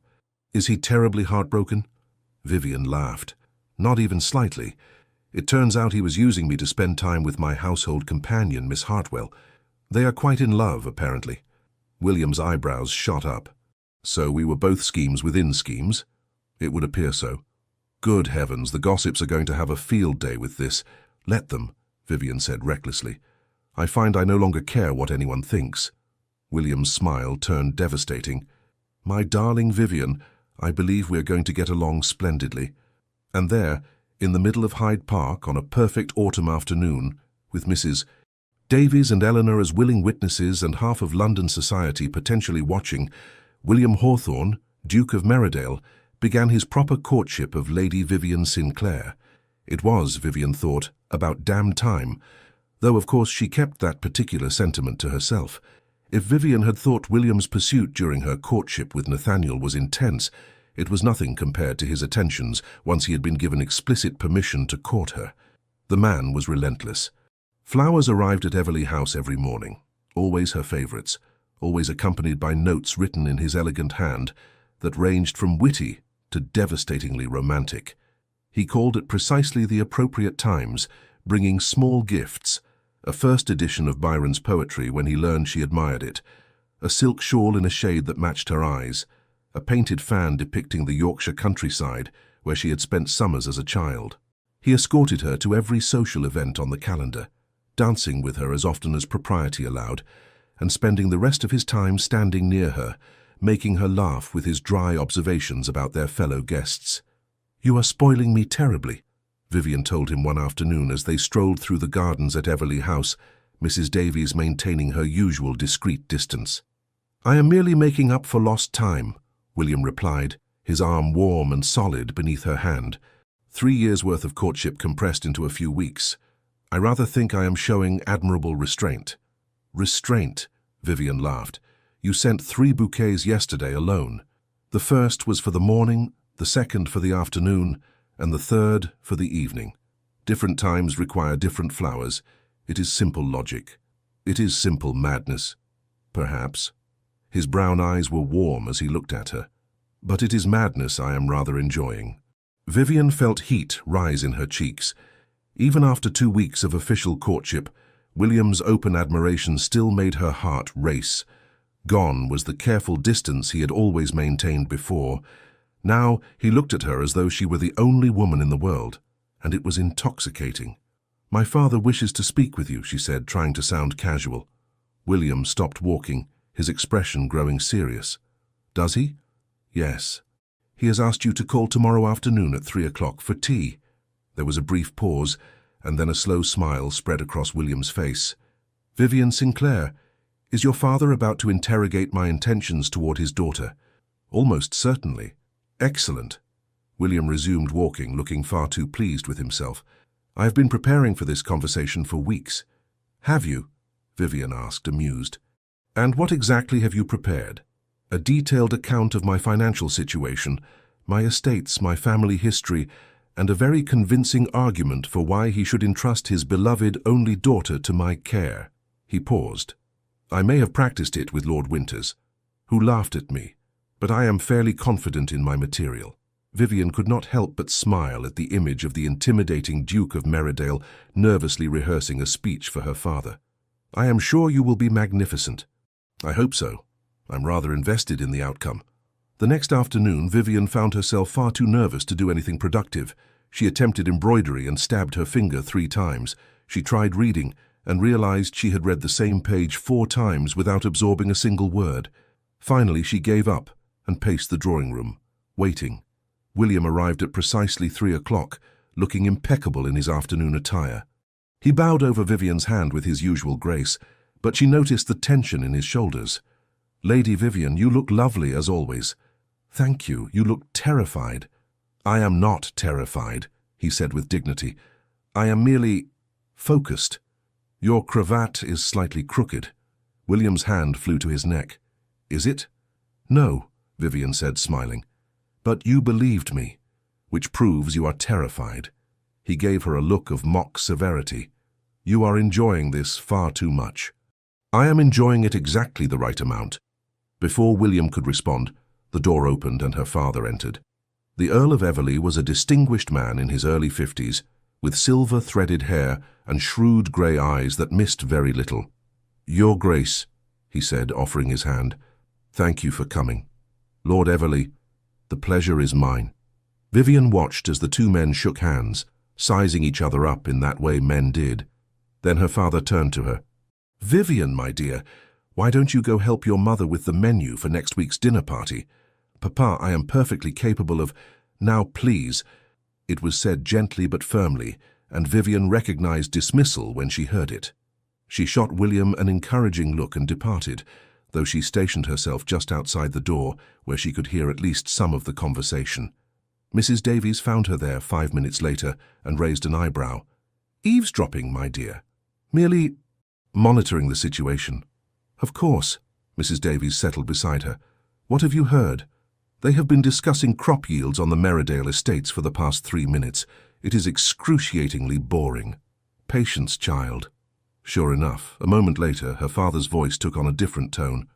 Is he terribly heartbroken?" Vivian laughed. "Not even slightly. It turns out he was using me to spend time with my household companion, Miss Hartwell. They are quite in love, apparently." William's eyebrows shot up. "So we were both schemes within schemes?" "It would appear so." "Good heavens, the gossips are going to have a field day with this." "Let them," Vivian said recklessly. "I find I no longer care what anyone thinks." William's smile turned devastating. "My darling Vivian, I believe we are going to get along splendidly." And there, in the middle of Hyde Park on a perfect autumn afternoon, with Mrs. Davies and Eleanor as willing witnesses and half of London society potentially watching, William Hawthorne, Duke of Meridale, began his proper courtship of Lady Vivian Sinclair. It was, Vivian thought, about damn time, though of course she kept that particular sentiment to herself. If Vivian had thought William's pursuit during her courtship with Nathaniel was intense, it was nothing compared to his attentions once he had been given explicit permission to court her. The man was relentless. Flowers arrived at Everley House every morning, always her favourites, always accompanied by notes written in his elegant hand that ranged from witty to devastatingly romantic. He called at precisely the appropriate times, bringing small gifts, a first edition of Byron's poetry when he learned she admired it, a silk shawl in a shade that matched her eyes, a painted fan depicting the Yorkshire countryside where she had spent summers as a child. He escorted her to every social event on the calendar, dancing with her as often as propriety allowed, and spending the rest of his time standing near her, making her laugh with his dry observations about their fellow guests. "You are spoiling me terribly," Vivian told him one afternoon as they strolled through the gardens at Everley House, Mrs. Davies maintaining her usual discreet distance. "I am merely making up for lost time," William replied, his arm warm and solid beneath her hand. 3 years' worth of courtship compressed into a few weeks. "I rather think I am showing admirable restraint." "Restraint," Vivian laughed. "You sent 3 bouquets yesterday alone. The first was for the morning, the second for the afternoon, and the third for the evening. Different times require different flowers. It is simple logic. It is simple madness. Perhaps." His brown eyes were warm as he looked at her. "But it is madness I am rather enjoying." Vivian felt heat rise in her cheeks. Even after 2 weeks of official courtship, William's open admiration still made her heart race. Gone was the careful distance he had always maintained before. Now he looked at her as though she were the only woman in the world, and it was intoxicating. "My father wishes to speak with you," she said, trying to sound casual. William stopped walking, his expression growing serious. "Does he?" "Yes. He has asked you to call tomorrow afternoon at 3 o'clock for tea." There was a brief pause, and then a slow smile spread across William's face. "Vivian Sinclair, is your father about to interrogate my intentions toward his daughter?" "Almost certainly." "Excellent." William resumed walking, looking far too pleased with himself. "I have been preparing for this conversation for weeks." "Have you?" Vivian asked, amused. "And what exactly have you prepared?" "A detailed account of my financial situation, my estates, my family history, and a very convincing argument for why he should entrust his beloved only daughter to my care." He paused. "I may have practiced it with Lord Winters, who laughed at me, but I am fairly confident in my material." Vivian could not help but smile at the image of the intimidating Duke of Meridale nervously rehearsing a speech for her father. "I am sure you will be magnificent." "I hope so. I'm rather invested in the outcome." The next afternoon, Vivian found herself far too nervous to do anything productive. She attempted embroidery and stabbed her finger 3 times. She tried reading and realized she had read the same page 4 times without absorbing a single word. Finally, she gave up and paced the drawing room, waiting. William arrived at precisely 3 o'clock, looking impeccable in his afternoon attire. He bowed over Vivian's hand with his usual grace, but she noticed the tension in his shoulders. "Lady Vivian, you look lovely as always." "Thank you, you look terrified." "I am not terrified," he said with dignity. "I am merely focused. Your cravat is slightly crooked." William's hand flew to his neck. "Is it?" "No," Vivian said, smiling. "But you believed me, which proves you are terrified." He gave her a look of mock severity. "You are enjoying this far too much." "I am enjoying it exactly the right amount." Before William could respond, the door opened and her father entered. The Earl of Everley was a distinguished man in his early 50s, with silver-threaded hair and shrewd grey eyes that missed very little. "Your Grace," he said, offering his hand. "Thank you for coming." "Lord Everley, the pleasure is mine." Vivian watched as the two men shook hands, sizing each other up in that way men did. Then her father turned to her. "Vivian, my dear, why don't you go help your mother with the menu for next week's dinner party? Papa, I am perfectly capable of—" "Now, please." It was said gently but firmly, and Vivian recognized dismissal when she heard it. She shot William an encouraging look and departed, though she stationed herself just outside the door where she could hear at least some of the conversation. Mrs. Davies found her there 5 minutes later and raised an eyebrow. "Eavesdropping, my dear." "Merely monitoring the situation." "Of course." Mrs. Davies settled beside her. "What have you heard?" "They have been discussing crop yields on the Merridale estates for the past 3 minutes. It is excruciatingly boring." "Patience, child." Sure enough, a moment later, her father's voice took on a different tone.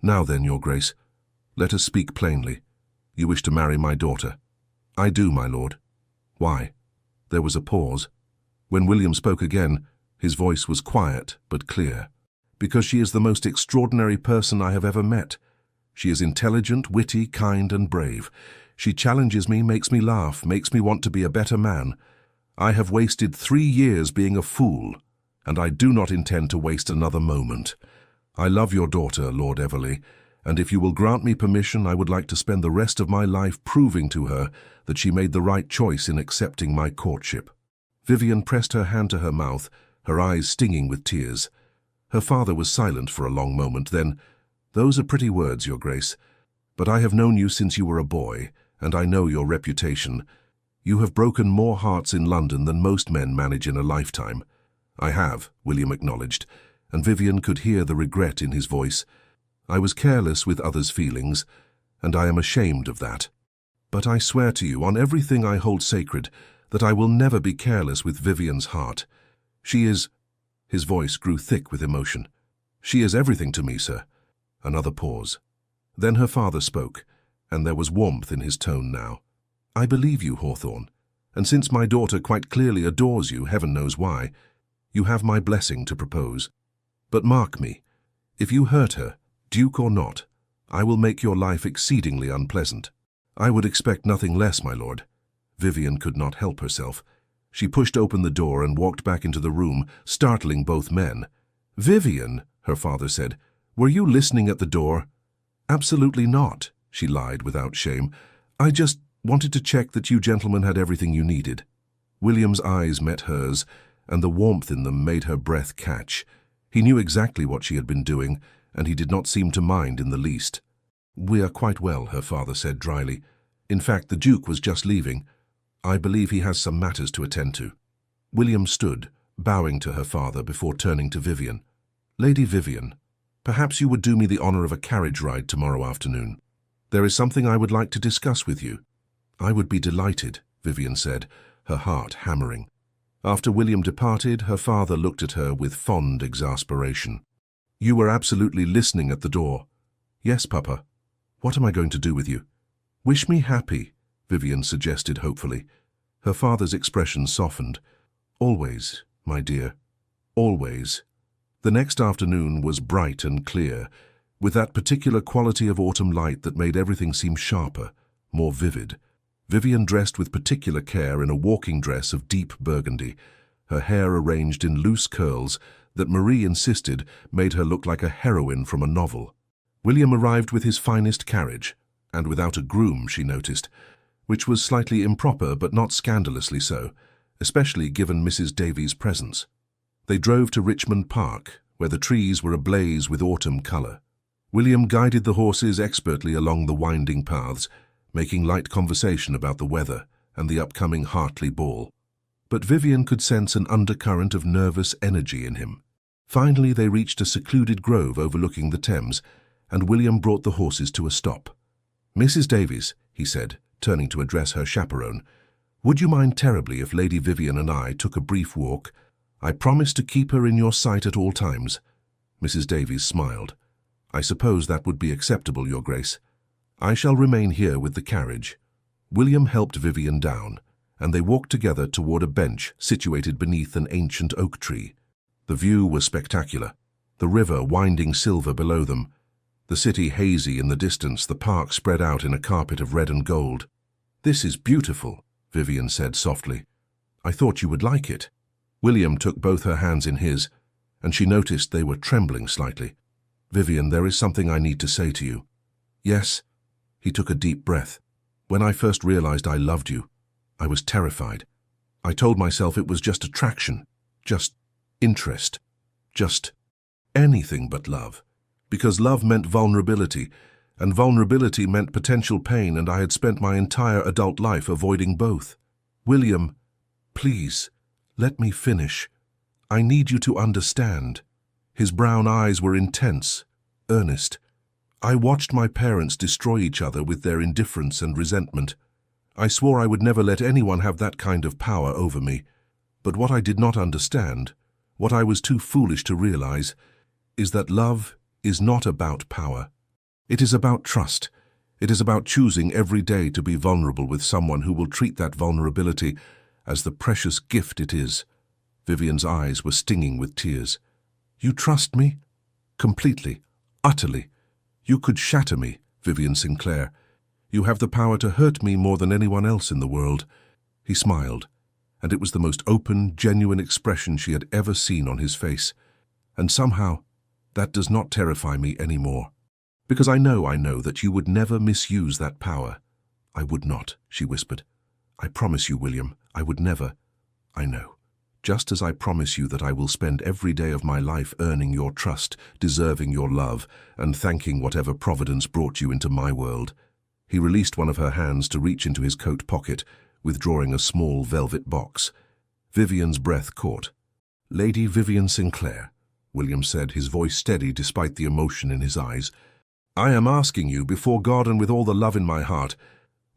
"Now then, Your Grace, let us speak plainly. You wish to marry my daughter?" "I do, my lord." "Why?" There was a pause. When William spoke again, his voice was quiet but clear. "Because she is the most extraordinary person I have ever met. She is intelligent, witty, kind, and brave. She challenges me, makes me laugh, makes me want to be a better man. I have wasted 3 years being a fool, and I do not intend to waste another moment. I love your daughter, Lord Everley, and if you will grant me permission, I would like to spend the rest of my life proving to her that she made the right choice in accepting my courtship." Vivian pressed her hand to her mouth, her eyes stinging with tears. Her father was silent for a long moment, then, "Those are pretty words, Your Grace, but I have known you since you were a boy, and I know your reputation. You have broken more hearts in London than most men manage in a lifetime." "I have," William acknowledged, and Vivian could hear the regret in his voice. "I was careless with others' feelings, and I am ashamed of that. But I swear to you, on everything I hold sacred, that I will never be careless with Vivian's heart. She is—" His voice grew thick with emotion. "She is everything to me, sir." Another pause. Then her father spoke, and there was warmth in his tone now. "I believe you, Hawthorne, and since my daughter quite clearly adores you, heaven knows why, you have my blessing to propose. But mark me, if you hurt her, duke or not, I will make your life exceedingly unpleasant." "I would expect nothing less, my lord." Vivian could not help herself. She pushed open the door and walked back into the room, startling both men. "Vivian," her father said, "were you listening at the door?" "Absolutely not," she lied without shame. "I just wanted to check that you gentlemen had everything you needed." William's eyes met hers, and the warmth in them made her breath catch. He knew exactly what she had been doing, and he did not seem to mind in the least. "We are quite well," her father said dryly. "In fact, the Duke was just leaving. I believe he has some matters to attend to." William stood, bowing to her father before turning to Vivian. "Lady Vivian, perhaps you would do me the honor of a carriage ride tomorrow afternoon. There is something I would like to discuss with you." "I would be delighted," Vivian said, her heart hammering. After William departed, her father looked at her with fond exasperation. "You were absolutely listening at the door." "Yes, Papa. What am I going to do with you?" "Wish me happy," Vivian suggested hopefully. Her father's expression softened. "Always, my dear, always." The next afternoon was bright and clear, with that particular quality of autumn light that made everything seem sharper, more vivid. Vivian dressed with particular care in a walking dress of deep burgundy, her hair arranged in loose curls that Marie insisted made her look like a heroine from a novel. William arrived with his finest carriage, and without a groom, she noticed, which was slightly improper but not scandalously so, especially given Mrs. Davies' presence. They drove to Richmond Park, where the trees were ablaze with autumn colour. William guided the horses expertly along the winding paths, making light conversation about the weather and the upcoming Hartley ball. But Vivian could sense an undercurrent of nervous energy in him. Finally, they reached a secluded grove overlooking the Thames, and William brought the horses to a stop. "Mrs. Davies," he said, turning to address her chaperone, "would you mind terribly if Lady Vivian and I took a brief walk? I promise to keep her in your sight at all times." Mrs. Davies smiled. "I suppose that would be acceptable, Your Grace. I shall remain here with the carriage." William helped Vivian down, and they walked together toward a bench situated beneath an ancient oak tree. The view was spectacular, the river winding silver below them, the city hazy in the distance, the park spread out in a carpet of red and gold. "This is beautiful," Vivian said softly. "I thought you would like it." William took both her hands in his, and she noticed they were trembling slightly. "Vivian, there is something I need to say to you." "Yes?" He took a deep breath. "When I first realized I loved you, I was terrified. I told myself it was just attraction, just interest, just anything but love. Because love meant vulnerability, and vulnerability meant potential pain, and I had spent my entire adult life avoiding both. William, please, let me finish. I need you to understand." His brown eyes were intense, earnest. "I watched my parents destroy each other with their indifference and resentment. I swore I would never let anyone have that kind of power over me. But what I did not understand, what I was too foolish to realize, is that love is not about power. It is about trust. It is about choosing every day to be vulnerable with someone who will treat that vulnerability as the precious gift it is." Vivian's eyes were stinging with tears. "You trust me? Completely, utterly. You could shatter me, Vivian Sinclair. You have the power to hurt me more than anyone else in the world." He smiled, and it was the most open, genuine expression she had ever seen on his face. "And somehow, that does not terrify me anymore. Because I know that you would never misuse that power." "I would not," she whispered. "I promise you, William, I would never. I know. Just as I promise you that I will spend every day of my life earning your trust, deserving your love, and thanking whatever providence brought you into my world." He released one of her hands to reach into his coat pocket, withdrawing a small velvet box. Vivian's breath caught. "Lady Vivian Sinclair," William said, his voice steady despite the emotion in his eyes, "I am asking you, before God and with all the love in my heart,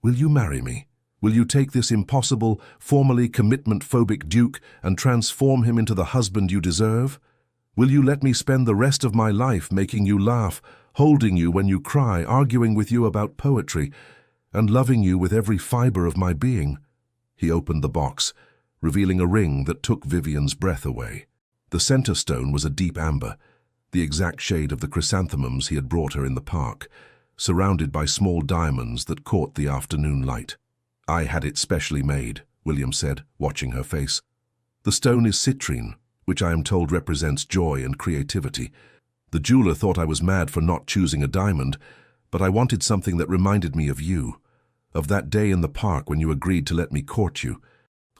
will you marry me? Will you take this impossible, formally commitment-phobic duke and transform him into the husband you deserve? Will you let me spend the rest of my life making you laugh, holding you when you cry, arguing with you about poetry, and loving you with every fibre of my being?" He opened the box, revealing a ring that took Vivian's breath away. The centre stone was a deep amber, the exact shade of the chrysanthemums he had brought her in the park, surrounded by small diamonds that caught the afternoon light. "I had it specially made," William said, watching her face. "The stone is citrine, which I am told represents joy and creativity. The jeweler thought I was mad for not choosing a diamond, but I wanted something that reminded me of you, of that day in the park when you agreed to let me court you,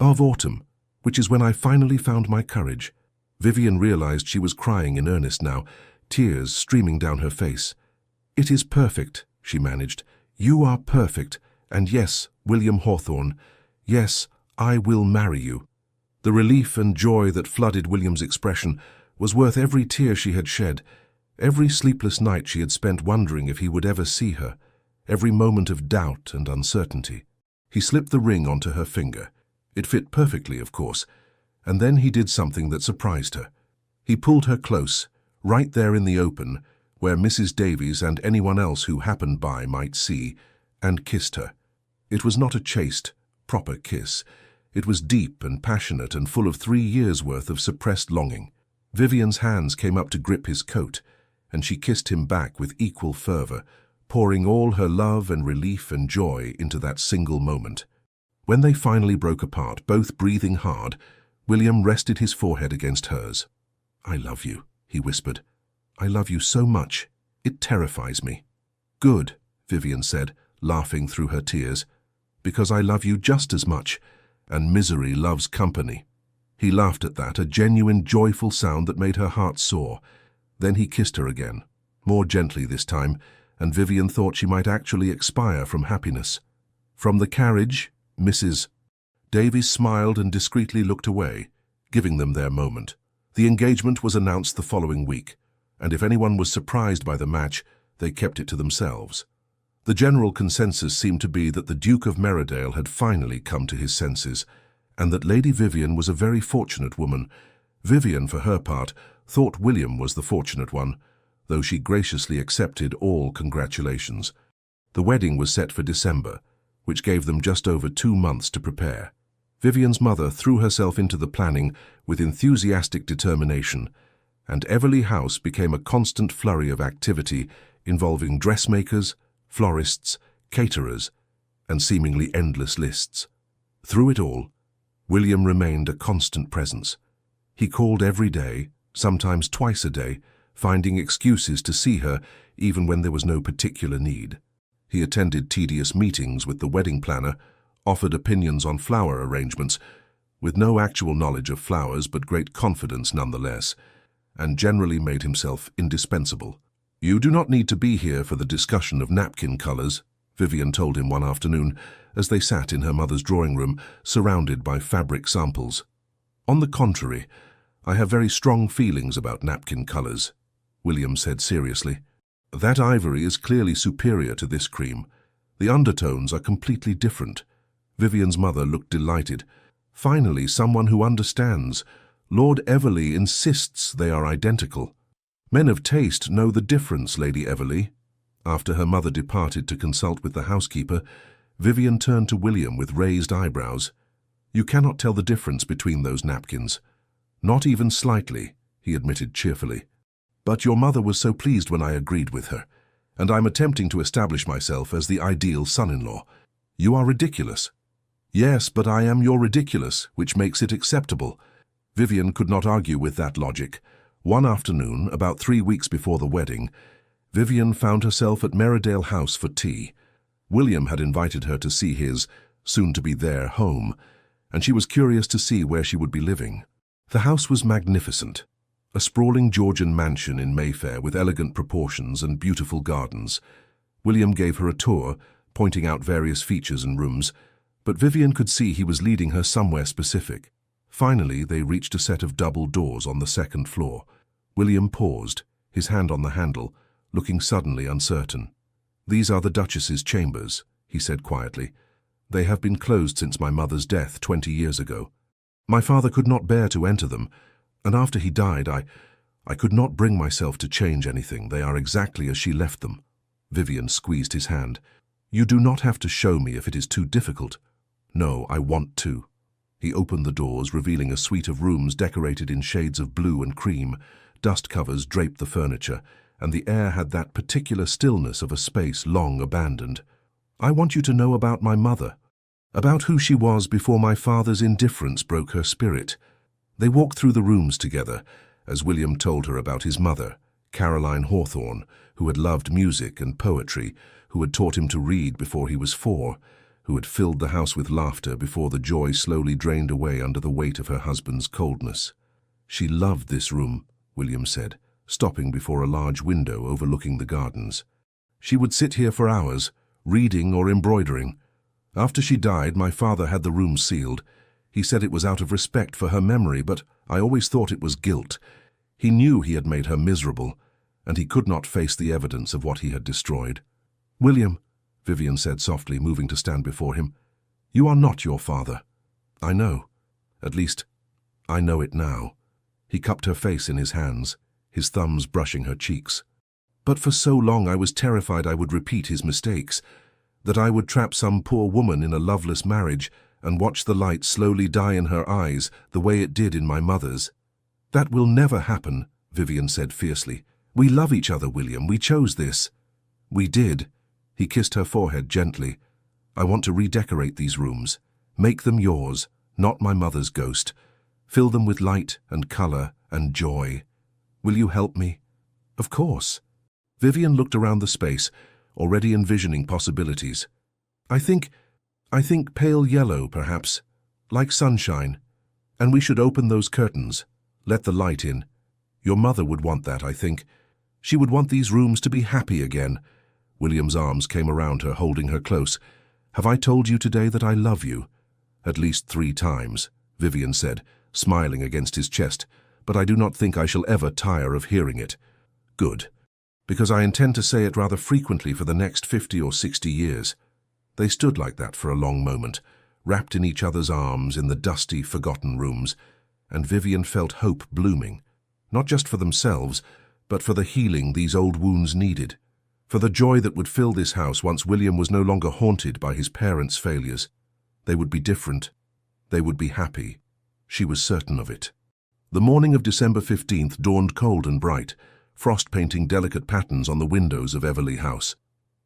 of autumn, which is when I finally found my courage." Vivian realized she was crying in earnest now, tears streaming down her face. "It is perfect," she managed. "You are perfect, and yes, William Hawthorne, yes, I will marry you." The relief and joy that flooded William's expression was worth every tear she had shed, every sleepless night she had spent wondering if he would ever see her, every moment of doubt and uncertainty. He slipped the ring onto her finger. It fit perfectly, of course, and then he did something that surprised her. He pulled her close, right there in the open, where Mrs. Davies and anyone else who happened by might see, and kissed her. It was not a chaste, proper kiss. It was deep and passionate and full of 3 years' worth of suppressed longing. Vivian's hands came up to grip his coat, and she kissed him back with equal fervor, pouring all her love and relief and joy into that single moment. When they finally broke apart, both breathing hard, William rested his forehead against hers. "I love you," he whispered. "I love you so much. It terrifies me." "Good," Vivian said, laughing through her tears, "because I love you just as much, and misery loves company." He laughed at that, a genuine, joyful sound that made her heart soar. Then he kissed her again, more gently this time, and Vivian thought she might actually expire from happiness. From the carriage, Mrs. Davies smiled and discreetly looked away, giving them their moment. The engagement was announced the following week, and if anyone was surprised by the match, they kept it to themselves. The general consensus seemed to be that the Duke of Meridale had finally come to his senses, and that Lady Vivian was a very fortunate woman. Vivian, for her part, thought William was the fortunate one, though she graciously accepted all congratulations. The wedding was set for December, which gave them just over 2 months to prepare. Vivian's mother threw herself into the planning with enthusiastic determination, and Everleigh House became a constant flurry of activity involving dressmakers, florists, caterers, and seemingly endless lists. Through it all, William remained a constant presence. He called every day, sometimes twice a day, finding excuses to see her even when there was no particular need. He attended tedious meetings with the wedding planner, offered opinions on flower arrangements, with no actual knowledge of flowers but great confidence nonetheless, and generally made himself indispensable. "You do not need to be here for the discussion of napkin colors," Vivian told him one afternoon as they sat in her mother's drawing room, surrounded by fabric samples. "On the contrary, I have very strong feelings about napkin colors," William said seriously. "That ivory is clearly superior to this cream. The undertones are completely different." Vivian's mother looked delighted. "Finally, someone who understands. Lord Everleigh insists they are identical." "Men of taste know the difference, Lady Everleigh." After her mother departed to consult with the housekeeper, Vivian turned to William with raised eyebrows. "You cannot tell the difference between those napkins." "Not even slightly," he admitted cheerfully. "But your mother was so pleased when I agreed with her, and I'm attempting to establish myself as the ideal son-in-law." "You are ridiculous." "Yes, but I am your ridiculous, which makes it acceptable." Vivian could not argue with that logic. One afternoon, about 3 weeks before the wedding, Vivian found herself at Meridale House for tea. William had invited her to see his, soon-to-be their, home, and she was curious to see where she would be living. The house was magnificent, a sprawling Georgian mansion in Mayfair with elegant proportions and beautiful gardens. William gave her a tour, pointing out various features and rooms, but Vivian could see he was leading her somewhere specific. Finally, they reached a set of double doors on the 2nd floor. William paused, his hand on the handle, looking suddenly uncertain. "These are the Duchess's chambers," he said quietly. "They have been closed since my mother's death 20 years ago. My father could not bear to enter them, and after he died, I could not bring myself to change anything. They are exactly as she left them." Vivian squeezed his hand. "You do not have to show me if it is too difficult." "No, I want to." He opened the doors, revealing a suite of rooms decorated in shades of blue and cream. Dust covers draped the furniture, and the air had that particular stillness of a space long abandoned. "I want you to know about my mother, about who she was before my father's indifference broke her spirit." They walked through the rooms together, as William told her about his mother, Caroline Hawthorne, who had loved music and poetry, who had taught him to read before he was 4, who had filled the house with laughter before the joy slowly drained away under the weight of her husband's coldness. "She loved this room," William said, stopping before a large window overlooking the gardens. "She would sit here for hours, reading or embroidering. After she died, my father had the room sealed. He said it was out of respect for her memory, but I always thought it was guilt. He knew he had made her miserable, and he could not face the evidence of what he had destroyed." "William," Vivian said softly, moving to stand before him, "you are not your father." "I know. At least, I know it now." He cupped her face in his hands, his thumbs brushing her cheeks. "But for so long I was terrified I would repeat his mistakes, that I would trap some poor woman in a loveless marriage and watch the light slowly die in her eyes the way it did in my mother's." "That will never happen," Vivian said fiercely. "We love each other, William. We chose this." "We did." He kissed her forehead gently. "I want to redecorate these rooms. Make them yours, not my mother's ghost. Fill them with light and color and joy. Will you help me?" "Of course." Vivian looked around the space, already envisioning possibilities. I think pale yellow, perhaps, like sunshine, And we should open those curtains. Let the light in. Your mother would want that, I think. She would want these rooms to be happy again. William's arms came around her, holding her close. Have I told you today that I love you? At least 3 times, Vivian said, smiling against his chest, but I do not think I shall ever tire of hearing it. Good, because I intend to say it rather frequently for the next 50 or 60 years. They stood like that for a long moment, wrapped in each other's arms in the dusty, forgotten rooms, and Vivian felt hope blooming, not just for themselves, but for the healing these old wounds needed, for the joy that would fill this house once William was no longer haunted by his parents' failures. They would be different. They would be happy. She was certain of it. The morning of December 15th dawned cold and bright, frost painting delicate patterns on the windows of Everley House.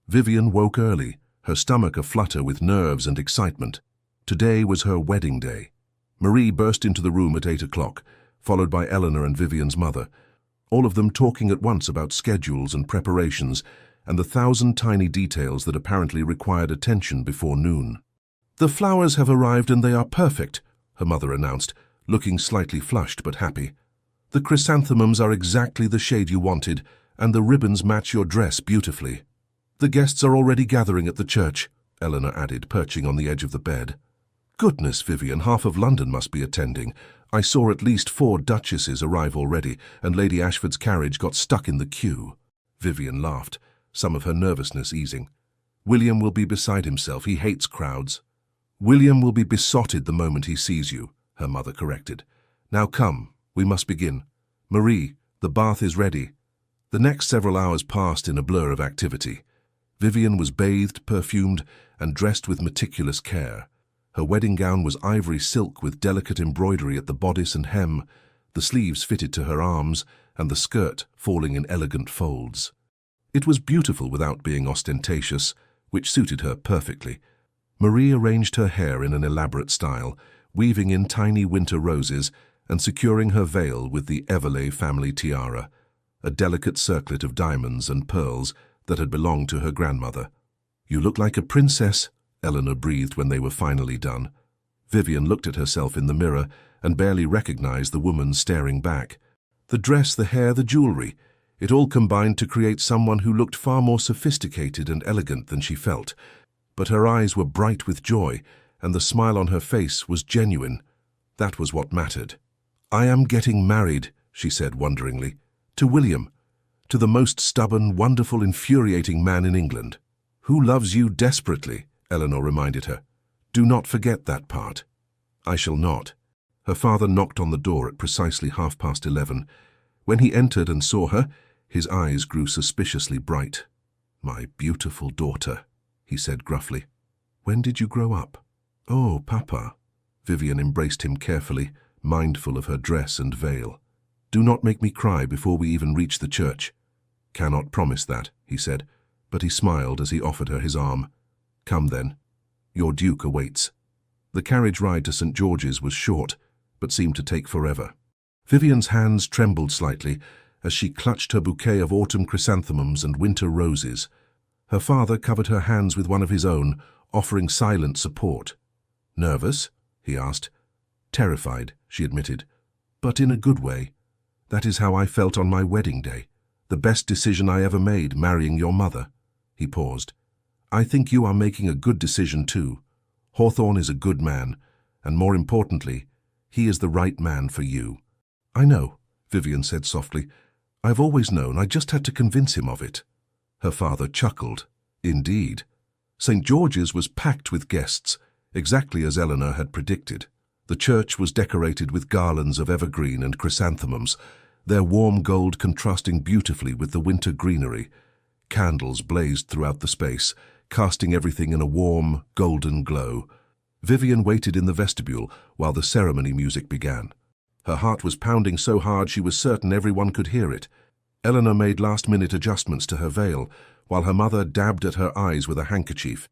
Vivian woke early, her stomach aflutter with nerves and excitement. Today was her wedding day. Marie burst into the room at 8 o'clock, followed by Eleanor and Vivian's mother, all of them talking at once about schedules and preparations and the 1,000 tiny details that apparently required attention before noon. "The flowers have arrived and they are perfect," her mother announced, looking slightly flushed but happy. "The chrysanthemums are exactly the shade you wanted, and the ribbons match your dress beautifully." "The guests are already gathering at the church," Eleanor added, perching on the edge of the bed. "Goodness, Vivian, half of London must be attending. I saw at least 4 duchesses arrive already, and Lady Ashford's carriage got stuck in the queue." Vivian laughed, some of her nervousness easing. "William will be beside himself. He hates crowds." "William will be besotted the moment he sees you," her mother corrected. "Now come, we must begin. Marie, the bath is ready." The next several hours passed in a blur of activity. Vivian was bathed, perfumed, and dressed with meticulous care. Her wedding gown was ivory silk with delicate embroidery at the bodice and hem, the sleeves fitted to her arms, and the skirt falling in elegant folds. It was beautiful without being ostentatious, which suited her perfectly. Marie arranged her hair in an elaborate style, weaving in tiny winter roses and securing her veil with the Everley family tiara, a delicate circlet of diamonds and pearls that had belonged to her grandmother. "You look like a princess," Eleanor breathed when they were finally done. Vivian looked at herself in the mirror and barely recognized the woman staring back. The dress, the hair, the jewelry, it all combined to create someone who looked far more sophisticated and elegant than she felt. But her eyes were bright with joy, and the smile on her face was genuine. That was what mattered. "I am getting married," she said wonderingly, "to William, to the most stubborn, wonderful, infuriating man in England." "Who loves you desperately," Eleanor reminded her. "Do not forget that part." "I shall not." Her father knocked on the door at precisely 11:30. When he entered and saw her, his eyes grew suspiciously bright. "My beautiful daughter," he said gruffly. "When did you grow up?" "Oh, Papa." Vivian embraced him carefully, mindful of her dress and veil. "Do not make me cry before we even reach the church." "Cannot promise that," he said, but he smiled as he offered her his arm. "Come then. Your Duke awaits." The carriage ride to St. George's was short, but seemed to take forever. Vivian's hands trembled slightly as she clutched her bouquet of autumn chrysanthemums and winter roses. Her father covered her hands with one of his own, offering silent support. "Nervous?" he asked. "Terrified," she admitted, "but in a good way. That is how I felt on my wedding day. The best decision I ever made, marrying your mother." He paused. "I think you are making a good decision too. Hawthorne is a good man, and more importantly, he is the right man for you." "I know," Vivian said softly. "I've always known, I just had to convince him of it." Her father chuckled. "Indeed." St. George's was packed with guests, exactly as Eleanor had predicted. The church was decorated with garlands of evergreen and chrysanthemums, their warm gold contrasting beautifully with the winter greenery. Candles blazed throughout the space, casting everything in a warm, golden glow. Vivian waited in the vestibule while the ceremony music began. Her heart was pounding so hard she was certain everyone could hear it. Eleanor made last-minute adjustments to her veil, while her mother dabbed at her eyes with a handkerchief.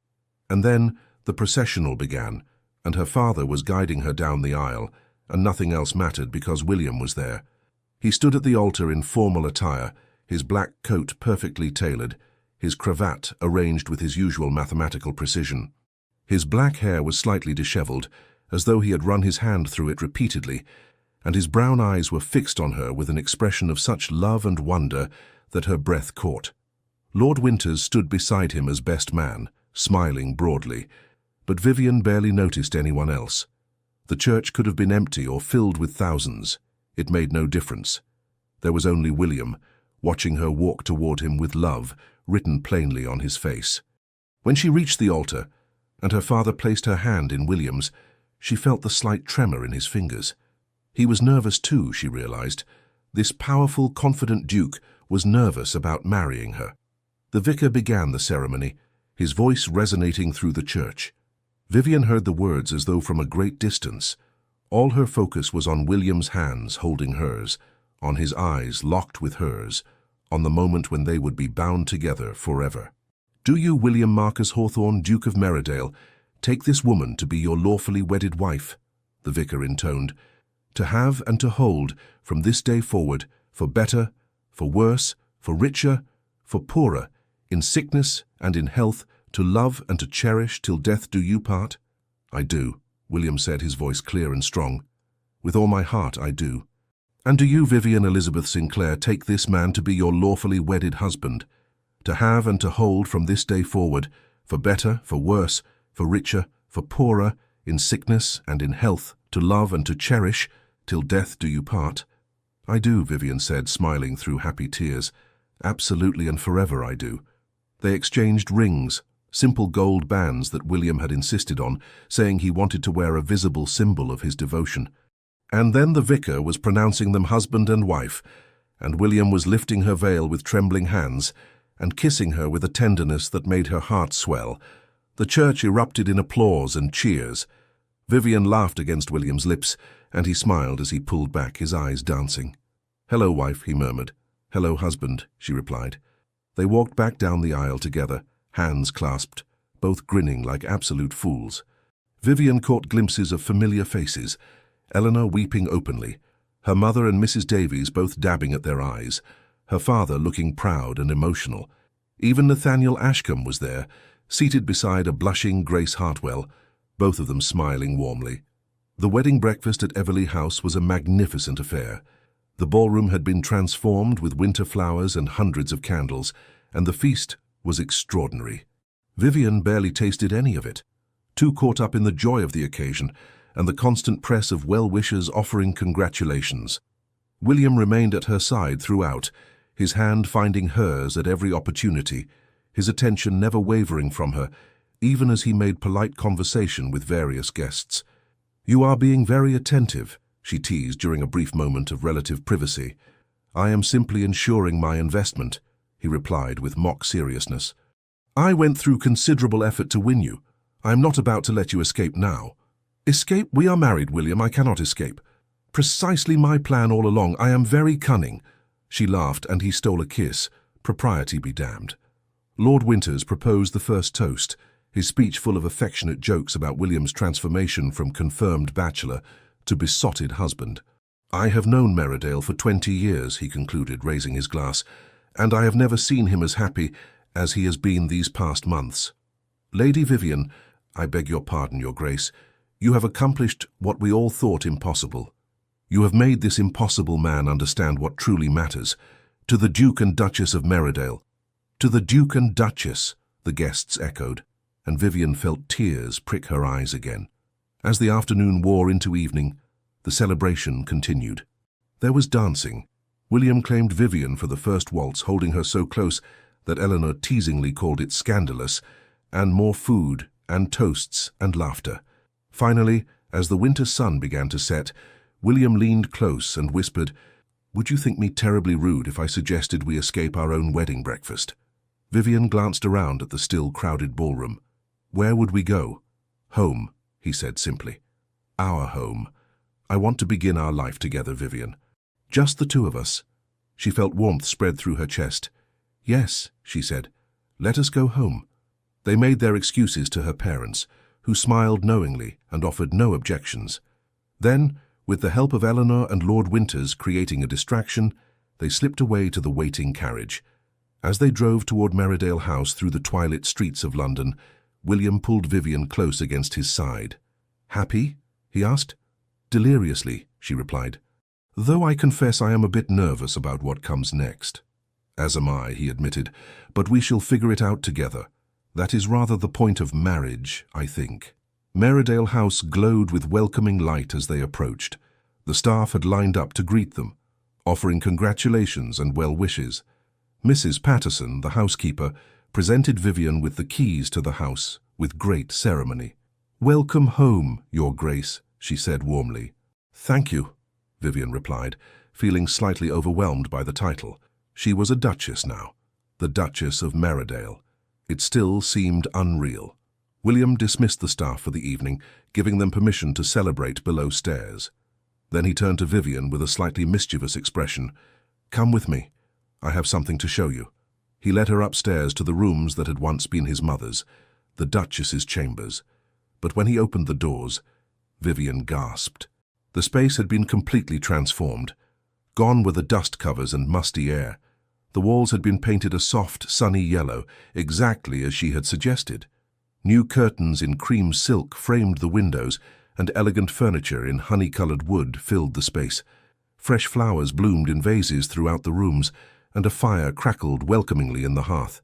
And then the processional began, and her father was guiding her down the aisle, and nothing else mattered because William was there. He stood at the altar in formal attire, his black coat perfectly tailored, his cravat arranged with his usual mathematical precision. His black hair was slightly disheveled, as though he had run his hand through it repeatedly, and his brown eyes were fixed on her with an expression of such love and wonder that her breath caught. Lord Winters stood beside him as best man, smiling broadly, but Vivian barely noticed anyone else. The church could have been empty or filled with thousands. It made no difference. There was only William, watching her walk toward him with love written plainly on his face. When she reached the altar, and her father placed her hand in William's, she felt the slight tremor in his fingers. He was nervous too, she realized. This powerful, confident duke was nervous about marrying her. The vicar began the ceremony, his voice resonating through the church. Vivian heard the words as though from a great distance. All her focus was on William's hands holding hers, on his eyes locked with hers, on the moment when they would be bound together forever. "Do you, William Marcus Hawthorne, Duke of Merridale, take this woman to be your lawfully wedded wife?" the vicar intoned. "To have and to hold from this day forward, for better, for worse, for richer, for poorer, in sickness and in health, to love and to cherish till death do you part?" "I do," William said, his voice clear and strong. "With all my heart, I do." "And do you, Vivian Elizabeth Sinclair, take this man to be your lawfully wedded husband? To have and to hold from this day forward, for better, for worse, for richer, for poorer, in sickness and in health, to love and to cherish, till death do you part?" "I do," Vivian said, smiling through happy tears. "Absolutely and forever I do." They exchanged rings, simple gold bands that William had insisted on, saying he wanted to wear a visible symbol of his devotion. And then the vicar was pronouncing them husband and wife, and William was lifting her veil with trembling hands and kissing her with a tenderness that made her heart swell. The church erupted in applause and cheers. Vivian laughed against William's lips, and he smiled as he pulled back, his eyes dancing. "Hello, wife," he murmured. "Hello, husband," she replied. They walked back down the aisle together, hands clasped, both grinning like absolute fools. Vivian caught glimpses of familiar faces, Eleanor weeping openly, her mother and Mrs. Davies both dabbing at their eyes, her father looking proud and emotional. Even Nathaniel Ashcombe was there, seated beside a blushing Grace Hartwell, both of them smiling warmly. The wedding breakfast at Everleigh House was a magnificent affair. The ballroom had been transformed with winter flowers and hundreds of candles, and the feast was extraordinary. Vivian barely tasted any of it, too caught up in the joy of the occasion and the constant press of well-wishers offering congratulations. William remained at her side throughout, his hand finding hers at every opportunity, his attention never wavering from her, even as he made polite conversation with various guests. "You are being very attentive," she teased during a brief moment of relative privacy. "I am simply ensuring my investment," he replied with mock seriousness. "I went through considerable effort to win you. I am not about to let you escape now." "Escape? We are married, William. I cannot escape. Precisely my plan all along. I am very cunning." She laughed, and he stole a kiss. Propriety be damned. Lord Winters proposed the first toast, his speech full of affectionate jokes about William's transformation from confirmed bachelor to besotted husband. "I have known Merridale for 20 years, he concluded, raising his glass, "and I have never seen him as happy as he has been these past months. Lady Vivian, I beg your pardon, Your Grace, you have accomplished what we all thought impossible. You have made this impossible man understand what truly matters. To the Duke and Duchess of Merridale." "To the Duke and Duchess," the guests echoed, and Vivian felt tears prick her eyes again. As the afternoon wore into evening, the celebration continued. There was dancing. William claimed Vivian for the first waltz, holding her so close that Eleanor teasingly called it scandalous, and more food and toasts and laughter. Finally, as the winter sun began to set, William leaned close and whispered, "Would you think me terribly rude if I suggested we escape our own wedding breakfast?" Vivian glanced around at the still crowded ballroom. "Where would we go?" "Home," he said simply. "Our home. I want to begin our life together, Vivian. Just the two of us." She felt warmth spread through her chest. "Yes," she said. "Let us go home." They made their excuses to her parents, who smiled knowingly and offered no objections. Then, with the help of Eleanor and Lord Winters creating a distraction, they slipped away to the waiting carriage. As they drove toward Merridale House through the twilit streets of London, William pulled Vivian close against his side. "Happy?" he asked. Deliriously, she replied. Though I confess I am a bit nervous about what comes next. As am I, he admitted, but we shall figure it out together. That is rather the point of marriage, I think. Meredale House glowed with welcoming light as they approached. The staff had lined up to greet them, offering congratulations and well wishes. Mrs. Patterson, the housekeeper, presented Vivian with the keys to the house with great ceremony. Welcome home, Your Grace, she said warmly. Thank you, Vivian replied, feeling slightly overwhelmed by the title. She was a duchess now, the Duchess of Meredale. It still seemed unreal. William dismissed the staff for the evening, giving them permission to celebrate below stairs. Then he turned to Vivian with a slightly mischievous expression. Come with me. I have something to show you. He led her upstairs to the rooms that had once been his mother's, the Duchess's chambers. But when he opened the doors, Vivian gasped. The space had been completely transformed. Gone were the dust covers and musty air. The walls had been painted a soft, sunny yellow, exactly as she had suggested. New curtains in cream silk framed the windows, and elegant furniture in honey-colored wood filled the space. Fresh flowers bloomed in vases throughout the rooms, and a fire crackled welcomingly in the hearth.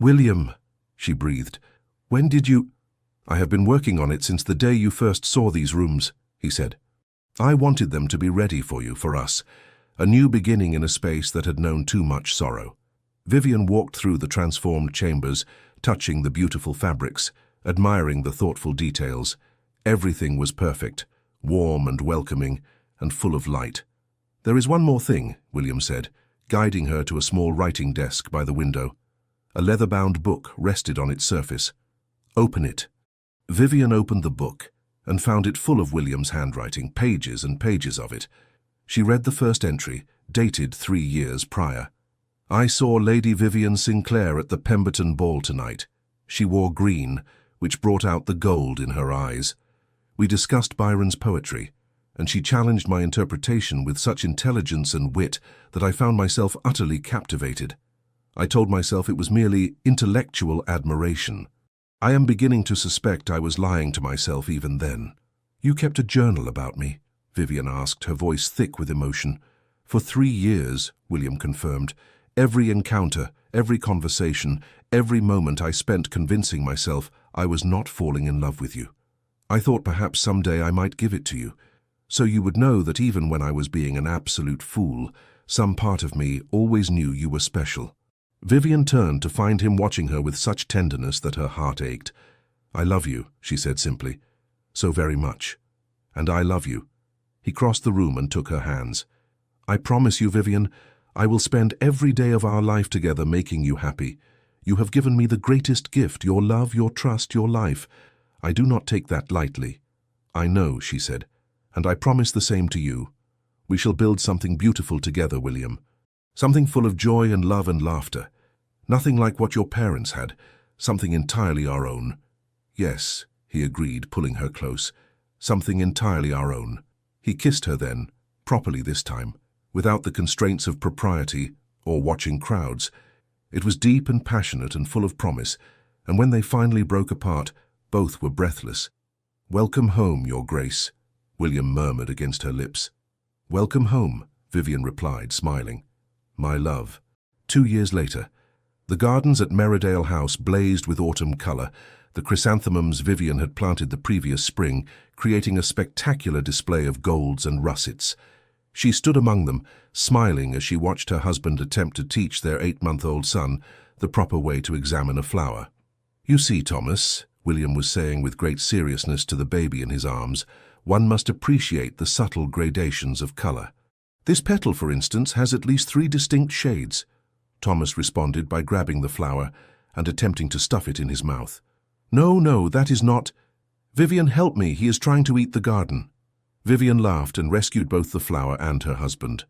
William, she breathed, when did you— I have been working on it since the day you first saw these rooms, he said. I wanted them to be ready for you, for us, a new beginning in a space that had known too much sorrow. Vivian walked through the transformed chambers, touching the beautiful fabrics, admiring the thoughtful details. Everything was perfect, warm and welcoming, and full of light. There is one more thing, William said, guiding her to a small writing desk by the window. A leather-bound book rested on its surface. Open it. Vivian opened the book and found it full of William's handwriting, pages and pages of it. She read the first entry, dated 3 years prior. I saw Lady Vivian Sinclair at the Pemberton Ball tonight. She wore green, which brought out the gold in her eyes. We discussed Byron's poetry, and she challenged my interpretation with such intelligence and wit that I found myself utterly captivated. I told myself it was merely intellectual admiration. I am beginning to suspect I was lying to myself even then. You kept a journal about me, Vivian asked, her voice thick with emotion. For 3 years, William confirmed. Every encounter, every conversation, every moment I spent convincing myself I was not falling in love with you. I thought perhaps someday I might give it to you, so you would know that even when I was being an absolute fool, some part of me always knew you were special. Vivian turned to find him watching her with such tenderness that her heart ached. I love you, she said simply. So very much. And I love you. He crossed the room and took her hands. I promise you, Vivian, I will spend every day of our life together making you happy. You have given me the greatest gift, your love, your trust, your life. I do not take that lightly. I know, she said, and I promise the same to you. We shall build something beautiful together, William. Something full of joy and love and laughter. Nothing like what your parents had, something entirely our own. Yes, he agreed, pulling her close. Something entirely our own. He kissed her then, properly this time, without the constraints of propriety or watching crowds. It was deep and passionate and full of promise, and when they finally broke apart, both were breathless. Welcome home, Your Grace, William murmured against her lips. Welcome home, Vivian replied, smiling. My love. 2 years later, the gardens at Meredale House blazed with autumn colour. The chrysanthemums Vivian had planted the previous spring, creating a spectacular display of golds and russets. She stood among them, smiling as she watched her husband attempt to teach their 8-month-old son the proper way to examine a flower. You see, Thomas, William was saying with great seriousness to the baby in his arms, one must appreciate the subtle gradations of colour. This petal, for instance, has at least 3 distinct shades. Thomas responded by grabbing the flower and attempting to stuff it in his mouth. No, that is not— Vivian, help me, he is trying to eat the garden. Vivian laughed and rescued both the flower and her husband.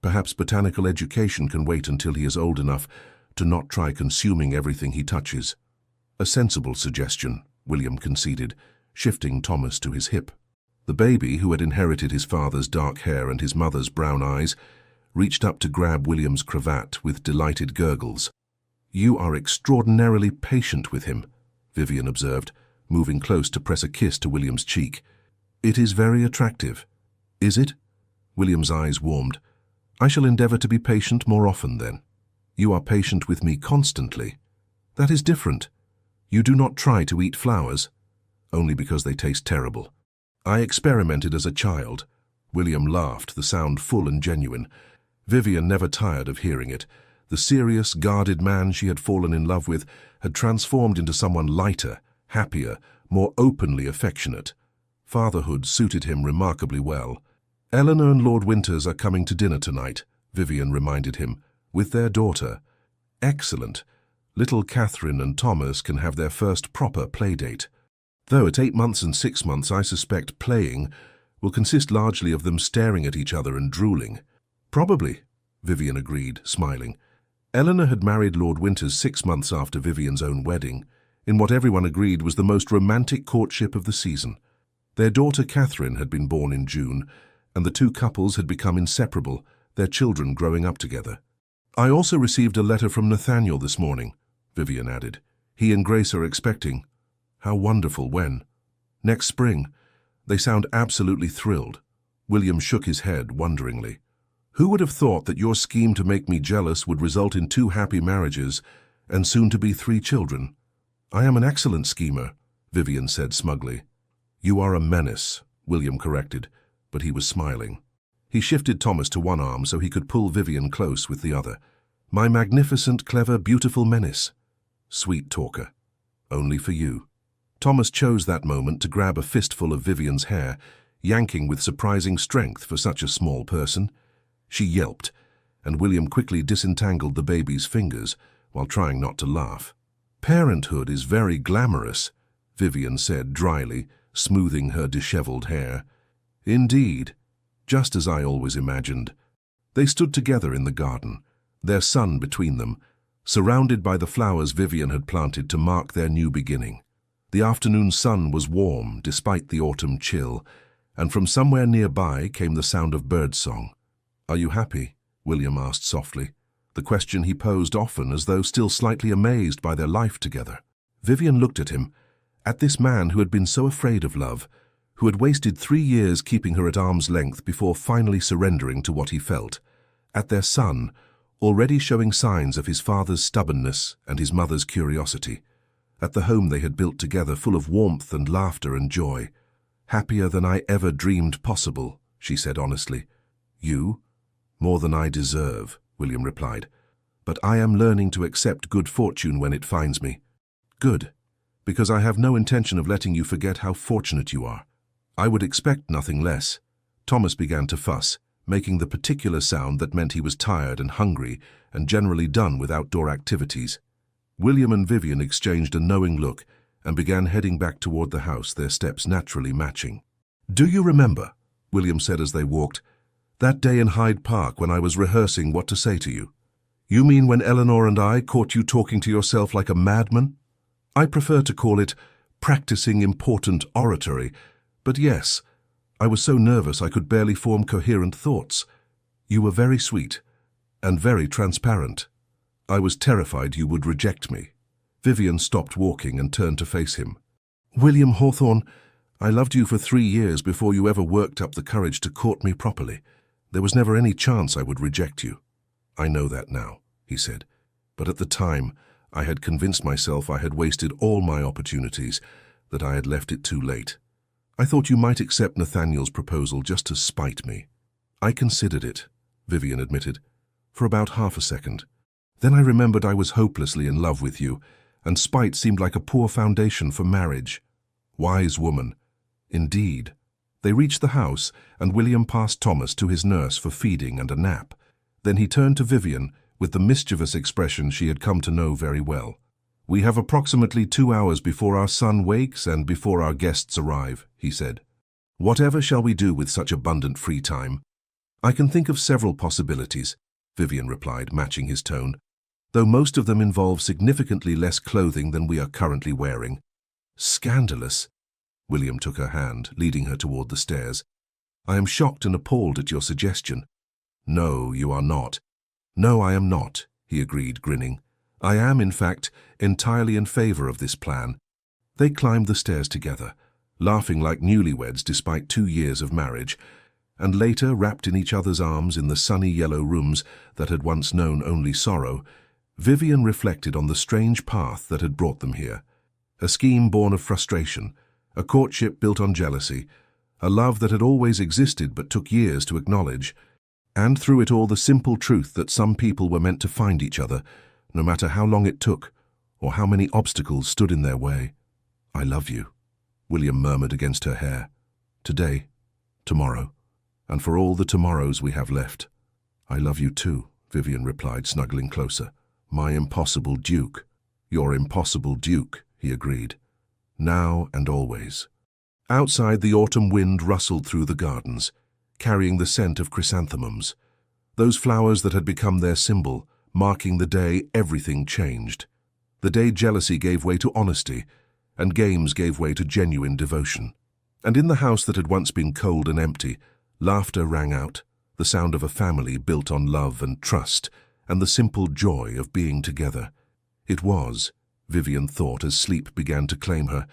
Perhaps botanical education can wait until he is old enough to not try consuming everything he touches. A sensible suggestion, William conceded, shifting Thomas to his hip. The baby, who had inherited his father's dark hair and his mother's brown eyes, reached up to grab William's cravat with delighted gurgles. You are extraordinarily patient with him, Vivian observed, moving close to press a kiss to William's cheek. It is very attractive. Is it? William's eyes warmed. I shall endeavour to be patient more often then. You are patient with me constantly. That is different. You do not try to eat flowers, only because they taste terrible. I experimented as a child. William laughed, the sound full and genuine. Vivian never tired of hearing it. The serious, guarded man she had fallen in love with had transformed into someone lighter, happier, more openly affectionate. Fatherhood suited him remarkably well. Eleanor and Lord Winters are coming to dinner tonight, Vivian reminded him, with their daughter. Excellent. Little Catherine and Thomas can have their first proper playdate. Though at 8 months and 6 months I suspect playing will consist largely of them staring at each other and drooling. Probably, Vivian agreed, smiling. Eleanor had married Lord Winters 6 months after Vivian's own wedding, in what everyone agreed was the most romantic courtship of the season. Their daughter Catherine had been born in June, and the two couples had become inseparable, their children growing up together. I also received a letter from Nathaniel this morning, Vivian added. He and Grace are expecting. How wonderful. When? Next spring. They sound absolutely thrilled. William shook his head wonderingly. Who would have thought that your scheme to make me jealous would result in 2 happy marriages and soon to be 3 children? I am an excellent schemer, Vivian said smugly. You are a menace, William corrected, but he was smiling. He shifted Thomas to one arm so he could pull Vivian close with the other. My magnificent, clever, beautiful menace. Sweet talker. Only for you. Thomas chose that moment to grab a fistful of Vivian's hair, yanking with surprising strength for such a small person. She yelped, and William quickly disentangled the baby's fingers while trying not to laugh. Parenthood is very glamorous, Vivian said dryly, smoothing her disheveled hair. Indeed, just as I always imagined. They stood together in the garden, their son between them, surrounded by the flowers Vivian had planted to mark their new beginning. The afternoon sun was warm despite the autumn chill, and from somewhere nearby came the sound of birdsong. Are you happy? William asked softly, the question he posed often as though still slightly amazed by their life together. Vivian looked at him, at this man who had been so afraid of love, who had wasted 3 years keeping her at arm's length before finally surrendering to what he felt, at their son, already showing signs of his father's stubbornness and his mother's curiosity, at the home they had built together full of warmth and laughter and joy. Happier than I ever dreamed possible, she said honestly. You? More than I deserve, William replied. But I am learning to accept good fortune when it finds me. Good, because I have no intention of letting you forget how fortunate you are. I would expect nothing less. Thomas began to fuss, making the particular sound that meant he was tired and hungry and generally done with outdoor activities. William and Vivian exchanged a knowing look and began heading back toward the house, their steps naturally matching. Do you remember, William said as they walked, that day in Hyde Park when I was rehearsing what to say to you? You mean when Eleanor and I caught you talking to yourself like a madman? I prefer to call it practicing important oratory, but yes, I was so nervous I could barely form coherent thoughts. You were very sweet and very transparent. I was terrified you would reject me. Vivian stopped walking and turned to face him. William Hawthorne, I loved you for 3 years before you ever worked up the courage to court me properly. There was never any chance I would reject you. I know that now, he said, but at the time I had convinced myself I had wasted all my opportunities, that I had left it too late. I thought you might accept Nathaniel's proposal just to spite me. I considered it, Vivian admitted, for about half a second. Then I remembered I was hopelessly in love with you, and spite seemed like a poor foundation for marriage. Wise woman. Indeed. They reached the house, and William passed Thomas to his nurse for feeding and a nap. Then he turned to Vivian with the mischievous expression she had come to know very well. We have approximately 2 hours before our son wakes and before our guests arrive, he said. Whatever shall we do with such abundant free time? I can think of several possibilities, Vivian replied, matching his tone, though most of them involve significantly less clothing than we are currently wearing. Scandalous. William took her hand, leading her toward the stairs. I am shocked and appalled at your suggestion. No, you are not. No, I am not, he agreed, grinning. I am, in fact, entirely in favor of this plan. They climbed the stairs together, laughing like newlyweds despite 2 years of marriage, and later, wrapped in each other's arms in the sunny yellow rooms that had once known only sorrow, Vivian reflected on the strange path that had brought them here. A scheme born of frustration, a courtship built on jealousy, a love that had always existed but took years to acknowledge, and through it all the simple truth that some people were meant to find each other, no matter how long it took or how many obstacles stood in their way. "I love you," William murmured against her hair. "Today, tomorrow, and for all the tomorrows we have left." "I love you too," Vivian replied, snuggling closer. "My impossible Duke." "Your impossible Duke," he agreed. "Now and always." Outside, the autumn wind rustled through the gardens, carrying the scent of chrysanthemums, those flowers that had become their symbol, marking the day everything changed. The day jealousy gave way to honesty, and games gave way to genuine devotion. And in the house that had once been cold and empty, laughter rang out, the sound of a family built on love and trust, and the simple joy of being together. It was, Vivian thought as sleep began to claim her,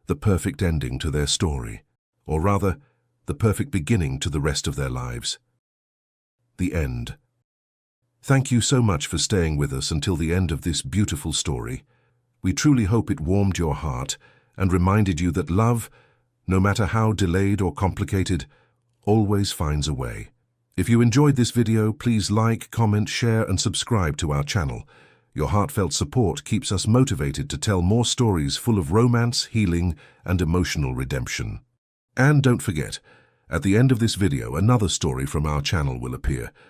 the perfect ending to their story, or rather, the perfect beginning to the rest of their lives. The end. Thank you so much for staying with us until the end of this beautiful story. We truly hope it warmed your heart and reminded you that love, no matter how delayed or complicated, always finds a way. If you enjoyed this video, please like, comment, share, and subscribe to our channel. Your heartfelt support keeps us motivated to tell more stories full of romance, healing, and emotional redemption. And don't forget, at the end of this video, another story from our channel will appear.